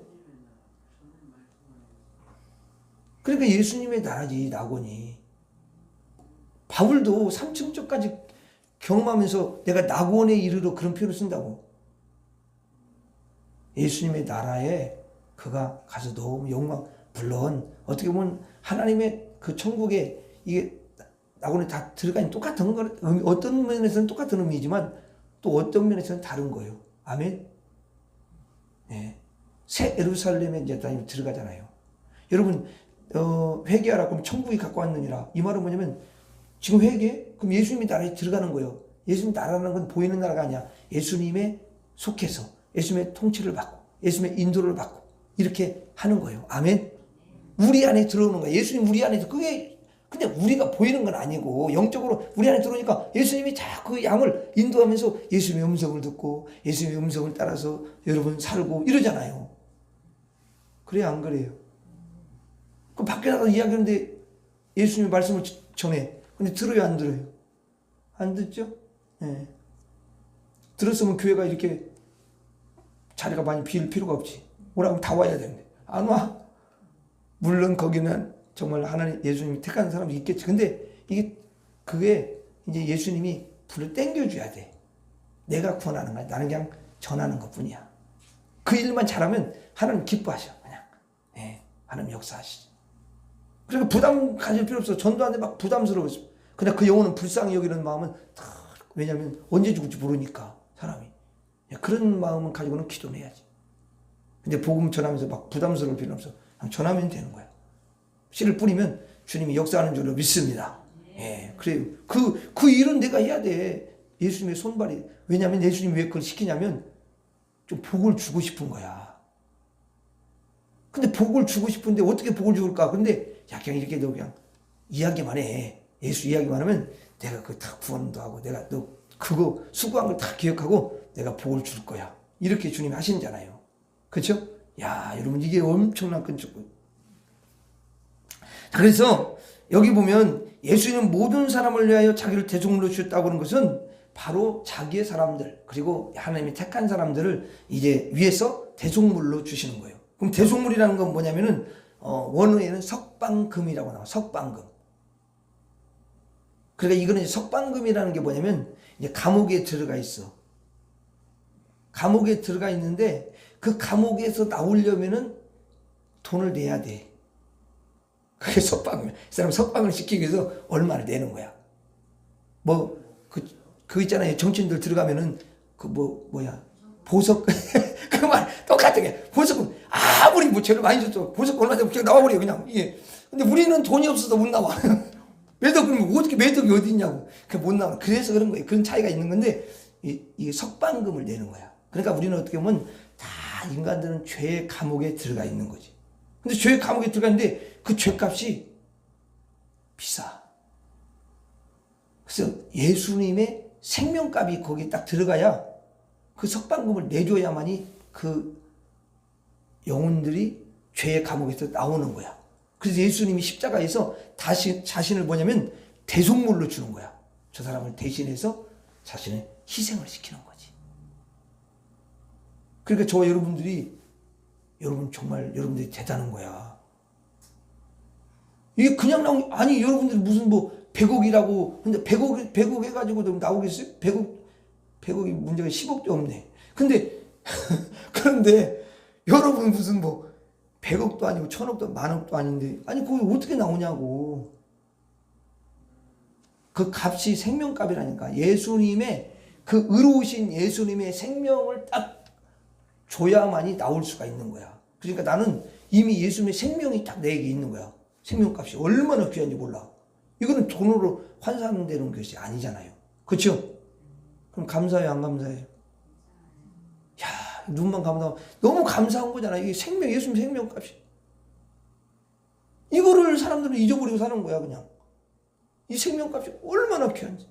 그러니까 예수님의 나라지, 낙원이. 바울도 삼층적까지 경험하면서 내가 낙원에 이르러 그런 표현을 쓴다고. 예수님의 나라에 그가 가서 너무 영광, 물론 어떻게 보면 하나님의 그 천국에 이게 낙원에 다 들어가 있는 똑같은 거, 어떤 면에서는 똑같은 의미지만 또 어떤 면에서는 다른 거예요. 아멘. 네. 새 예루살렘에 이제 들어가잖아요. 여러분, 회개하라. 그럼 천국이 갖고 왔느니라. 이 말은 뭐냐면 지금 회개? 그럼 예수님의 나라에 들어가는 거예요. 예수님 나라라는 건 보이는 나라가 아니야. 예수님의 속해서 예수님의 통치를 받고 예수님의 인도를 받고 이렇게 하는 거예요. 아멘. 우리 안에 들어오는 거예요. 예수님 우리 안에 그게 근데 우리가 보이는 건 아니고 영적으로 우리 안에 들어오니까 예수님이 자꾸 양을 인도하면서 예수님의 음성을 듣고 예수님의 음성을 따라서 여러분 살고 이러잖아요. 그래요, 안 그래요? 그럼 밖에 나가서 이야기하는데 예수님의 말씀을 전해. 근데 들어요, 안 들어요? 안 듣죠? 네. 들었으면 교회가 이렇게 자리가 많이 비일 필요가 없지. 오라면 다 와야 되는데 안 와. 물론 거기는 정말 하나님 예수님이 택한 사람이 있겠지. 근데 그게 이제 예수님이 불을 땡겨줘야 돼. 내가 구원하는 거야. 나는 그냥 전하는 것뿐이야. 그 일만 잘하면 하나님 기뻐하셔. 그냥 하나님 역사하시죠. 그러니까 부담 가질 필요 없어. 전도하는데 막 부담스러워서. 그냥 그 영혼은 불쌍히 여기는 마음은 왜냐하면 언제 죽을지 모르니까 사람이. 그런 마음을 가지고는 기도는 해야지. 근데 복음 전하면서 막 부담스러울 필요는 없어. 그냥 전하면 되는 거야. 씨를 뿌리면 주님이 역사하는 줄로 믿습니다. 그래요. 그 일은 내가 해야 돼. 예수님의 손발이. 왜냐하면 예수님이 왜 그걸 시키냐면 좀 복을 주고 싶은 거야. 근데 복을 주고 싶은데 어떻게 복을 줄까? 근데 그냥 이렇게 너 그냥 이야기만 해. 예수 이야기만 하면 내가 그 다 구원도 하고 내가 너 그거 수고한 걸 다 기억하고 내가 복을 줄 거야. 이렇게 주님이 하시잖아요. 그렇죠? 야, 여러분 이게 엄청난 큰 축복. 그래서 여기 보면 예수님은 모든 사람을 위하여 자기를 대속물로 주셨다고 하는 것은 바로 자기의 사람들 그리고 하나님이 택한 사람들을 이제 위해서 대속물로 주시는 거예요. 그럼 대속물이라는 건 뭐냐면은 원어에는 석방금이라고 나와. 석방금. 그러니까 이거는 석방금이라는 게 뭐냐면 이제 감옥에 들어가 있어. 감옥에 들어가 있는데 그 감옥에서 나오려면은 돈을 내야 돼. 그게 석방금. 이 사람 석방을 시키기 위해서 얼마를 내는 거야. 그 있잖아요. 정치인들 들어가면은 보석 그 말 똑같은 게 보석은 아무리 뭐 죄를 많이 줬죠. 보석 얼마 되면 그냥 나와버려 그냥. 근데 우리는 돈이 없어서 못 나와. 매덕 그러면 어떻게 매덕이 어디 있냐고. 못 나와. 그래서 그런 거예요. 그런 차이가 있는 건데 이게 석방금을 내는 거야. 그러니까 우리는 어떻게 보면 다 인간들은 죄의 감옥에 들어가 있는 거지. 근데 죄의 감옥에 들어갔는데 그 죄값이 비싸. 그래서 예수님의 생명값이 거기에 딱 들어가야 그 석방금을 내줘야만이 그 영혼들이 죄의 감옥에서 나오는 거야. 그래서 예수님이 십자가에서 다시 자신을 뭐냐면 대속물로 주는 거야. 저 사람을 대신해서 자신의 희생을 시키는 거지. 그러니까 저와 여러분들이 여러분 정말 여러분들이 대단한 거야. 이게 그냥 나온 아니 여러분들이 무슨 뭐 100억이라고 근데 100억 해가지고도 나오겠어요? 100억이 문제가 10억도 없네. 근데 그런데 여러분 무슨 뭐 100억도 아니고 1000억도 만억도 아닌데 아니 그게 어떻게 나오냐고. 그 값이 생명값이라니까. 예수님의 그 의로우신 예수님의 생명을 딱 줘야만이 나올 수가 있는 거야. 그러니까 나는 이미 예수님의 생명이 딱 내게 있는 거야. 생명값이 얼마나 귀한지 몰라. 이거는 돈으로 환산되는 것이 아니잖아요. 그렇죠? 그럼 감사해요, 안 감사해요? 야, 눈만 감사하고 너무 감사한 거잖아. 이게 생명, 예수님 생명값이. 이거를 사람들은 잊어버리고 사는 거야, 그냥. 이 생명값이 얼마나 귀한지.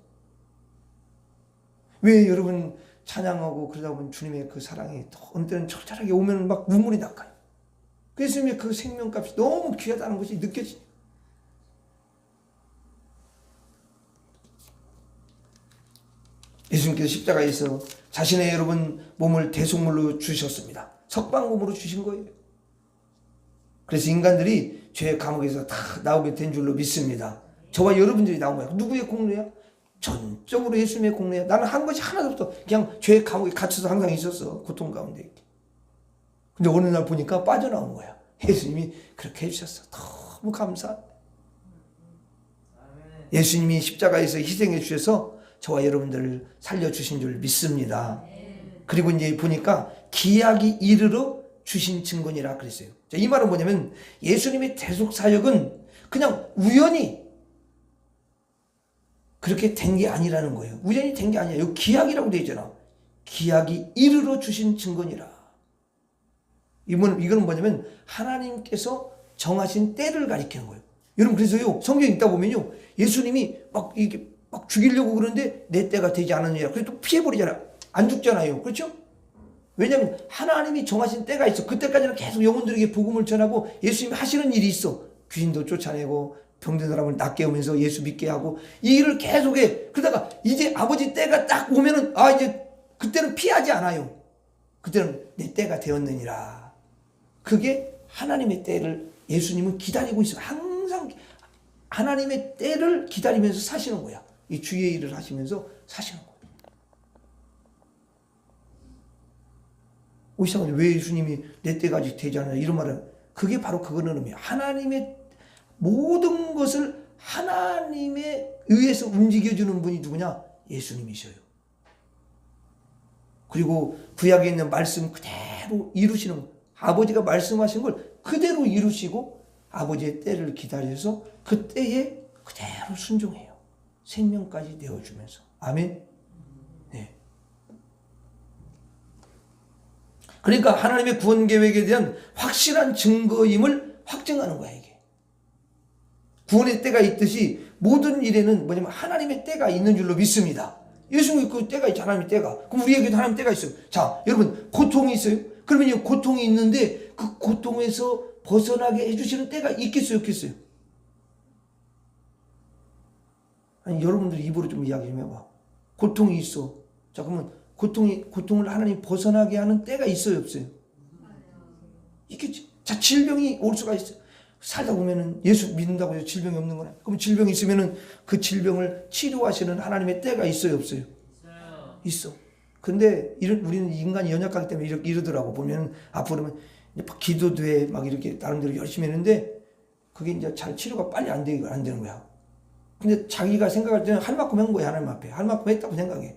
왜 여러분 찬양하고 그러다 보면 주님의 그 사랑이 어느 때는 철철하게 오면 막 눈물이 나가요. 예수님의 그 생명값이 너무 귀하다는 것이 느껴지죠. 예수님께서 십자가에서 자신의 여러분 몸을 대속물로 주셨습니다. 석방금으로 주신 거예요. 그래서 인간들이 죄의 감옥에서 다 나오게 된 줄로 믿습니다. 저와 여러분들이 나온 거야. 누구의 공로야? 전적으로 예수님의 공로야. 나는 한 것이 하나도 없어. 그냥 죄의 감옥에 갇혀서 항상 있었어. 고통 가운데. 근데 어느 날 보니까 빠져나온 거야. 예수님이 그렇게 해주셨어. 너무 감사. 예수님이 십자가에서 희생해 주셔서 저와 여러분들을 살려주신 줄 믿습니다. 그리고 이제 보니까 기약이 이르러 주신 증거니라 그랬어요. 자, 이 말은 뭐냐면 예수님의 대속 사역은 그냥 우연히 그렇게 된 게 아니라는 거예요. 우연히 된 게 아니야. 여기 기약이라고 되어 있잖아. 기약이 이르러 주신 증거니라. 이거는 뭐냐면 하나님께서 정하신 때를 가리키는 거예요. 여러분 그래서요 성경 읽다 보면요 예수님이 막 이게 막 죽이려고 그러는데 내 때가 되지 않았느냐. 그래서 또 피해버리잖아. 안 죽잖아요. 그렇죠? 왜냐하면 하나님이 정하신 때가 있어. 그때까지는 계속 영혼들에게 복음을 전하고 예수님이 하시는 일이 있어. 귀신도 쫓아내고 병든 사람을 낫게 하면서 예수 믿게 하고 이 일을 계속해. 그러다가 이제 아버지 때가 딱 오면은 이제 그때는 피하지 않아요. 그때는 내 때가 되었느니라. 그게 하나님의 때를 예수님은 기다리고 있어요. 항상 하나님의 때를 기다리면서 사시는 거야. 이 주의 일을 하시면서 사시는 거야. 이상하게 왜 예수님이 내 때가 아직 되지 않느냐 이런 말은 그게 바로 그거는 의미야. 하나님의 모든 것을 하나님에 의해서 움직여주는 분이 누구냐? 예수님이셔요. 그리고 구약에 있는 말씀 그대로 이루시는 거예요. 아버지가 말씀하신 걸 그대로 이루시고 아버지의 때를 기다려서 그 때에 그대로 순종해요. 생명까지 내어주면서. 아멘. 네. 그러니까 하나님의 구원 계획에 대한 확실한 증거임을 확증하는 거야 이게. 구원의 때가 있듯이 모든 일에는 뭐냐면 하나님의 때가 있는 줄로 믿습니다. 예수님이 그 때가 있죠. 하나님의 때가. 그럼 우리에게도 하나님의 때가 있어요. 자, 여러분 고통이 있어요. 그러면 이 고통이 있는데 그 고통에서 벗어나게 해주시는 때가 있겠어요, 없겠어요? 아니 여러분들 입으로 좀 이야기 좀 해봐. 고통이 있어. 자, 그러면 고통을 하나님 벗어나게 하는 때가 있어요, 없어요? 있겠지. 자, 질병이 올 수가 있어요. 살다 보면은 예수 믿는다고 해서 질병이 없는 거네. 그럼 질병이 있으면은 그 질병을 치료하시는 하나님의 때가 있어요, 없어요? 있어. 근데 우리는 인간이 연약하기 때문에 이러더라고. 보면 앞으로는 기도도 해, 막 이렇게 나름대로 열심히 했는데 그게 이제 잘 치료가 빨리 안 되는 거야. 근데 자기가 생각할 때는 할 만큼 한 거야, 하나님 앞에. 할 만큼 했다고 생각해.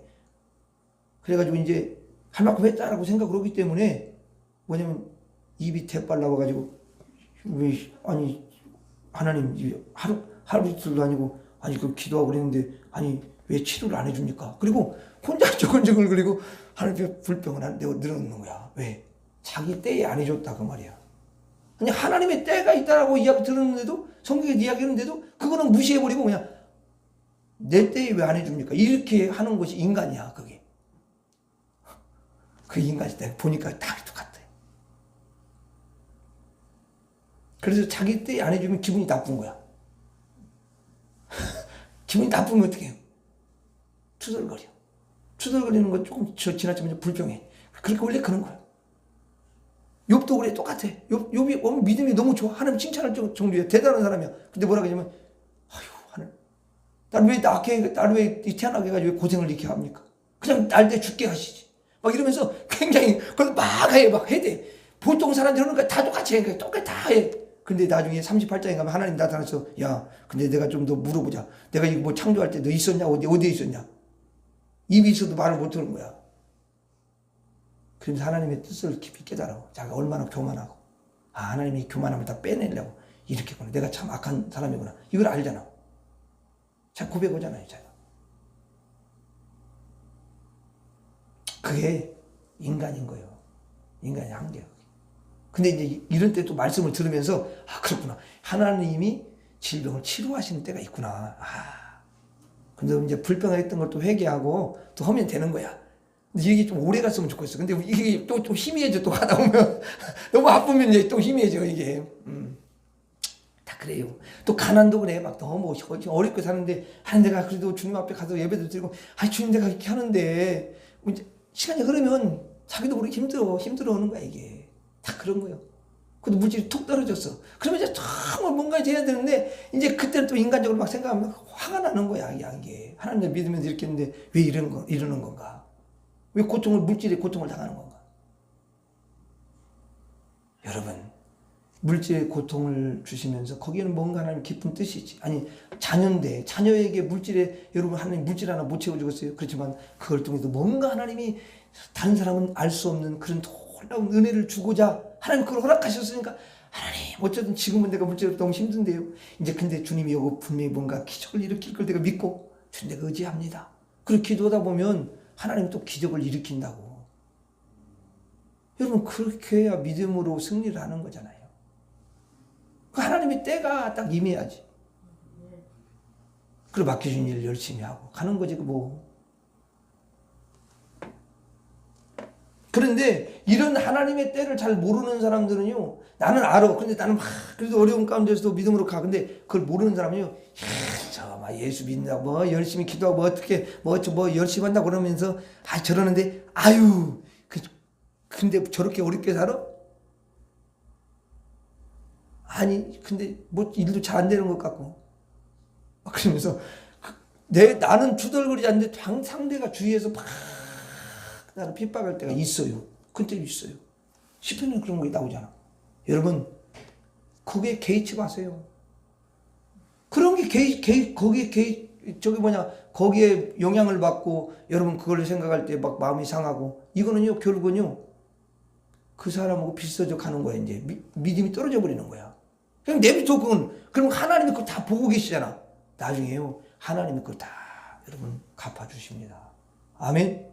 그래가지고 이제 할 만큼 했다라고 생각을 하기 때문에 뭐냐면 입이 대빨 나와가지고 아니 하나님 하루 이틀도 아니고 아니 그 기도하고 그랬는데 아니 왜 치료를 안 해줍니까? 그리고 혼자 저근저근 그리고 하나님께 불평을 늘어놓는 거야. 왜? 자기 때에 안 해줬다 그 말이야. 아니 하나님의 때가 있다라고 이야기 들었는데도 성경에 이야기하는데도 그거는 무시해버리고 그냥 내 때에 왜 안 해줍니까? 이렇게 하는 것이 인간이야 그게. 그 인간이 보니까 다 똑같아. 그래서 자기 때에 안 해주면 기분이 나쁜 거야. 기분이 나쁘면 어떻게 해요? 투덜거려. 투덜거리는 거 조금 지나치면 불평해. 그렇게 원래 그런 거야. 욥도 그래, 똑같아. 욥이 믿음이 너무 좋아. 하나님 칭찬할 정도야. 대단한 사람이야. 근데 뭐라 그러냐면, 아유, 하나님, 나를 왜 태어나게 해가지고 왜 고생을 이렇게 합니까? 그냥 날 때 죽게 하시지. 막 이러면서 굉장히, 그걸 막 해야 돼. 보통 사람들은 그러니까 다 똑같이 해. 똑같이 다 해. 근데 나중에 38장에 가면 하나님 나타나서, 야, 근데 내가 좀 더 물어보자. 내가 이거 뭐 창조할 때 너 있었냐? 어디에 있었냐? 입이 있어도 말을 못 하는 거야. 그러면서 하나님의 뜻을 깊이 깨달아. 자기가 얼마나 교만하고, 아, 하나님이 교만함을 다 빼내려고 이렇게구나. 내가 참 악한 사람이구나. 이걸 알잖아. 자, 고백하잖아요, 자기가. 그게 인간인 거예요. 인간의 한계예요. 근데 이제 이런 때 또 말씀을 들으면서, 아, 그렇구나. 하나님이 질병을 치료하시는 때가 있구나. 아. 근데 이제 불평했던 걸 또 회개하고 또 하면 되는 거야. 근데 이게 좀 오래 갔으면 좋겠어. 근데 이게 또 희미해져. 또 하다 보면. 너무 아프면 이제 또 희미해져, 이게. 다 그래요. 또 가난도 그래. 막 너무 어렵게 사는데, 내가 그래도 주님 앞에 가서 예배도 드리고, 주님 내가 이렇게 하는데, 이제 시간이 흐르면 자기도 모르게 힘들어 하는 거야, 이게. 다 그런 거예요. 근데 물질이 툭 떨어졌어. 그러면 이제 정말 뭔가 해야 되는데, 이제 그때는 또 인간적으로 막 생각하면 화가 나는 거야, 이게. 하나님 믿으면서 이렇게 했는데, 왜 이러는 건가? 왜 물질의 고통을 당하는 건가? 여러분, 물질의 고통을 주시면서 거기에는 뭔가 하나님 깊은 뜻이지. 아니, 자녀인데, 자녀에게 여러분, 하나님 물질 하나 못 채워주겠어요? 그렇지만 그걸 통해서 뭔가 하나님이 다른 사람은 알 수 없는 그런 놀라운 은혜를 주고자 하나님 그걸 허락하셨으니까, 하나님, 어쨌든 지금은 내가 물질로 너무 힘든데요. 이제 근데 주님이 여기 분명히 뭔가 기적을 일으킬 걸 내가 믿고, 주님 내가 의지합니다. 그렇게 기도하다 보면 하나님이 또 기적을 일으킨다고. 여러분, 그렇게 해야 믿음으로 승리를 하는 거잖아요. 그 하나님의 때가 딱 임해야지. 그리고 맡겨준 일 열심히 하고 가는 거지, 뭐. 그런데 이런 하나님의 때를 잘 모르는 사람들은요, 나는 알아. 근데 나는 그래도 어려운 가운데서도 믿음으로 가. 근데 그걸 모르는 사람은요, 막 예수 믿는다, 뭐 열심히 기도하고, 뭐 열심히 한다 그러면서, 저러는데, 근데 저렇게 어렵게 살아? 아니, 근데 뭐 일도 잘 안 되는 것 같고. 그러면서, 나는 투덜거리지 않는데 상대가 주위에서 나를 핍박할 때가 있어요. 그때 있어요. 시편에는 그런 거 나오잖아. 여러분, 거기에 개의치 마세요. 그런 게 거기에 영향을 받고 여러분 그걸 생각할 때 막 마음이 상하고, 이거는요, 결국은요, 그 사람하고 비슷해져 가는 거야. 이제 믿음이 떨어져 버리는 거야. 그냥 내비둬. 그럼 하나님이 그걸 다 보고 계시잖아. 나중에요, 하나님이 그걸 다 여러분 갚아주십니다. 아멘.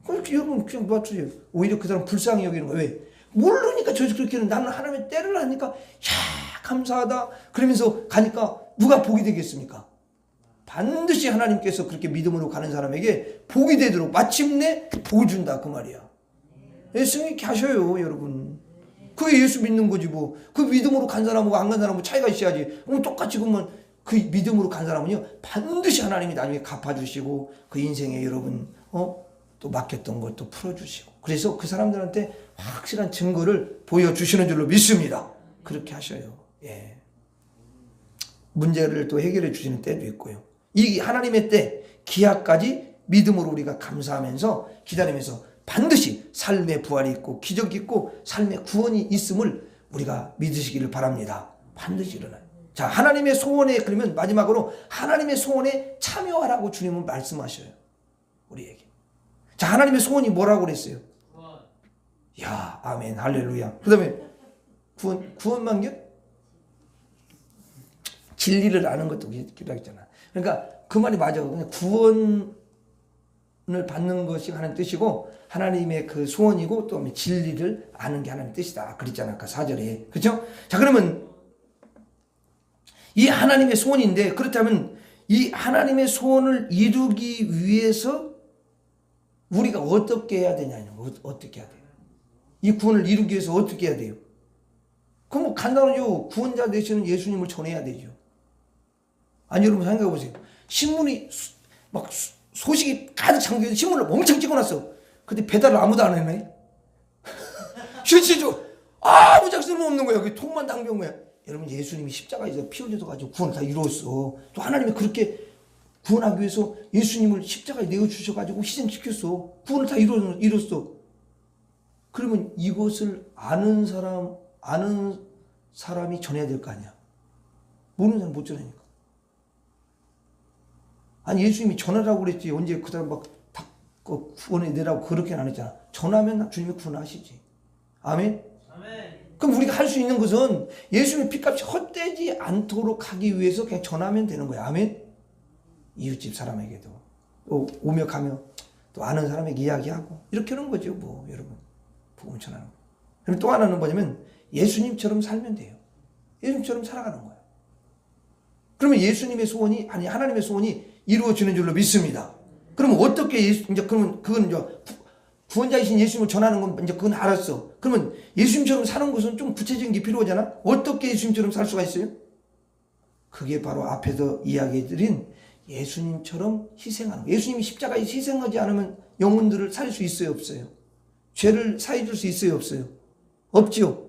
그렇게 여러분 그냥 놔두세요. 오히려 그 사람 불쌍히 여기는 거야. 왜? 모르니까 그렇게는. 나는 하나님의 때를 하니까, 감사하다 그러면서 가니까 누가 복이 되겠습니까? 반드시 하나님께서 그렇게 믿음으로 가는 사람에게 복이 되도록 마침내 복을 준다, 그 말이야. 예수님이 이렇게 하셔요, 여러분. 그게 예수 믿는 거지 뭐. 그 믿음으로 간 사람하고 안 간 사람하고 차이가 있어야지. 똑같이 그러면 그 믿음으로 간 사람은요, 반드시 하나님이 나중에 갚아주시고, 그 인생에 여러분 또 맡겼던 것도 풀어주시고, 그래서 그 사람들한테 확실한 증거를 보여주시는 줄로 믿습니다. 그렇게 하셔요. 예. 문제를 또 해결해 주시는 때도 있고요. 이 하나님의 때, 기약까지 믿음으로 우리가 감사하면서 기다리면서 반드시 삶의 부활이 있고 기적이 있고 삶의 구원이 있음을 우리가 믿으시기를 바랍니다. 반드시 일어나요. 자, 하나님의 소원에, 그러면 마지막으로 하나님의 소원에 참여하라고 주님은 말씀하셔요, 우리에게. 자, 하나님의 소원이 뭐라고 그랬어요? 야, 아멘, 할렐루야. 그 다음에 구원만요? 진리를 아는 것도 기도했잖아. 그러니까 그 말이 맞아. 그냥 구원을 받는 것이 하나님 뜻이고, 하나님의 그 소원이고, 또 진리를 아는 게 하나님 뜻이다. 그랬잖아, 아까 4절에. 그렇죠? 자, 그러면 이 하나님의 소원인데, 그렇다면 이 하나님의 소원을 이루기 위해서 우리가 어떻게 해야 되냐요? 어떻게 해야 돼요? 이 구원을 이루기 위해서 어떻게 해야 돼요? 그럼 뭐 간단하죠. 구원자 되시는 예수님을 전해야 되죠. 아니, 여러분 생각해 보세요. 신문이 막 소식이 가득 잠겨있는 신문을 엄청 찍어놨어. 근데 배달을 아무도 안 했네. 실제죠. 아무 작성은 없는 거야. 그 통만 당겨온 거야. 여러분, 예수님이 십자가에서 피 흘려서 가지고 구원을 다 이루었어. 또 하나님이 그렇게 구원하기 위해서 예수님을 십자가에 내어주셔가지고 희생시켰어. 구원을 다 이뤘어. 그러면 이것을 아는 사람이 전해야 될 거 아니야. 모르는 사람 못 전하니까. 아니, 예수님이 전하라고 그랬지. 언제 그 사람 막 다 구원해 내라고 그렇게는 안 했잖아. 전하면 주님이 구원하시지. 아멘? 아멘. 그럼 우리가 할 수 있는 것은 예수님의 피값이 헛되지 않도록 하기 위해서 그냥 전하면 되는 거야. 아멘? 이웃집 사람에게도 또 오며 가며 또 아는 사람에게 이야기하고 이렇게 하는 거죠. 뭐 여러분, 복음 전하는 거. 그럼 또 하나는 뭐냐면 예수님처럼 살면 돼요. 예수님처럼 살아가는 거예요. 그러면 예수님의 소원이, 아니 하나님의 소원이 이루어지는 줄로 믿습니다. 그러면 어떻게 이제 그러면 그건 이제 구원자이신 예수님을 전하는 건 이제 그건 알았어. 그러면 예수님처럼 사는 것은 좀 구체적인 게 필요하잖아. 어떻게 예수님처럼 살 수가 있어요? 그게 바로 앞에서 이야기해드린 예수님처럼 희생하는 거예요. 예수님이 십자가에 희생하지 않으면 영혼들을 살릴 수 있어요, 없어요? 죄를 사해줄 수 있어요, 없어요? 없지요.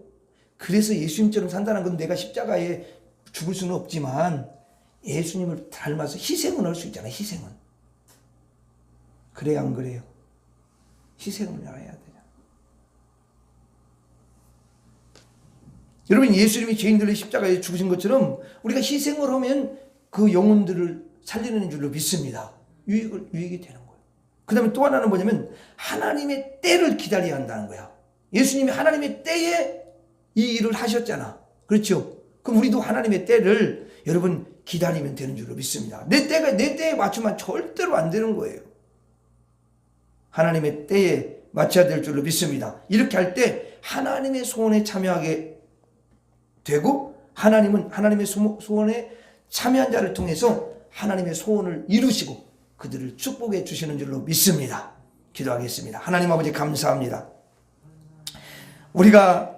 그래서 예수님처럼 산다는 건 내가 십자가에 죽을 수는 없지만 예수님을 닮아서 희생은 할 수 있잖아요. 희생은. 그래야 안 그래요? 희생을 해야 되잖아. 여러분, 예수님이 죄인들의 십자가에 죽으신 것처럼 우리가 희생을 하면 그 영혼들을 살리는 줄로 믿습니다. 유익이 되는 거예요. 그 다음에 또 하나는 뭐냐면 하나님의 때를 기다려야 한다는 거야. 예수님이 하나님의 때에 이 일을 하셨잖아. 그렇죠? 그럼 우리도 하나님의 때를 여러분 기다리면 되는 줄로 믿습니다. 내 때에 맞추면 절대로 안 되는 거예요. 하나님의 때에 맞춰야 될 줄로 믿습니다. 이렇게 할 때 하나님의 소원에 참여하게 되고 하나님은 하나님의 소원에 참여한 자를 통해서 하나님의 소원을 이루시고 그들을 축복해 주시는 줄로 믿습니다. 기도하겠습니다. 하나님 아버지 감사합니다. 우리가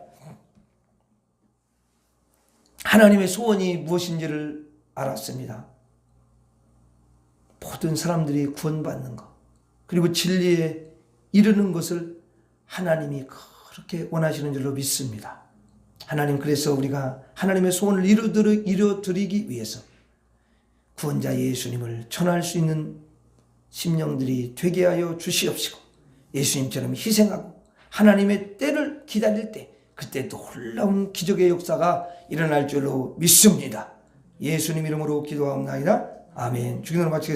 하나님의 소원이 무엇인지를 알았습니다. 모든 사람들이 구원받는 것, 그리고 진리에 이르는 것을 하나님이 그렇게 원하시는 줄로 믿습니다. 하나님, 그래서 우리가 하나님의 소원을 이루어드리기 위해서 구원자 예수님을 전할 수 있는 심령들이 되게 하여 주시옵시고 예수님처럼 희생하고 하나님의 때를 기다릴 때 그때 놀라운 기적의 역사가 일어날 줄로 믿습니다. 예수님 이름으로 기도하옵나이다. 아멘. 주기도를 마치겠습니다.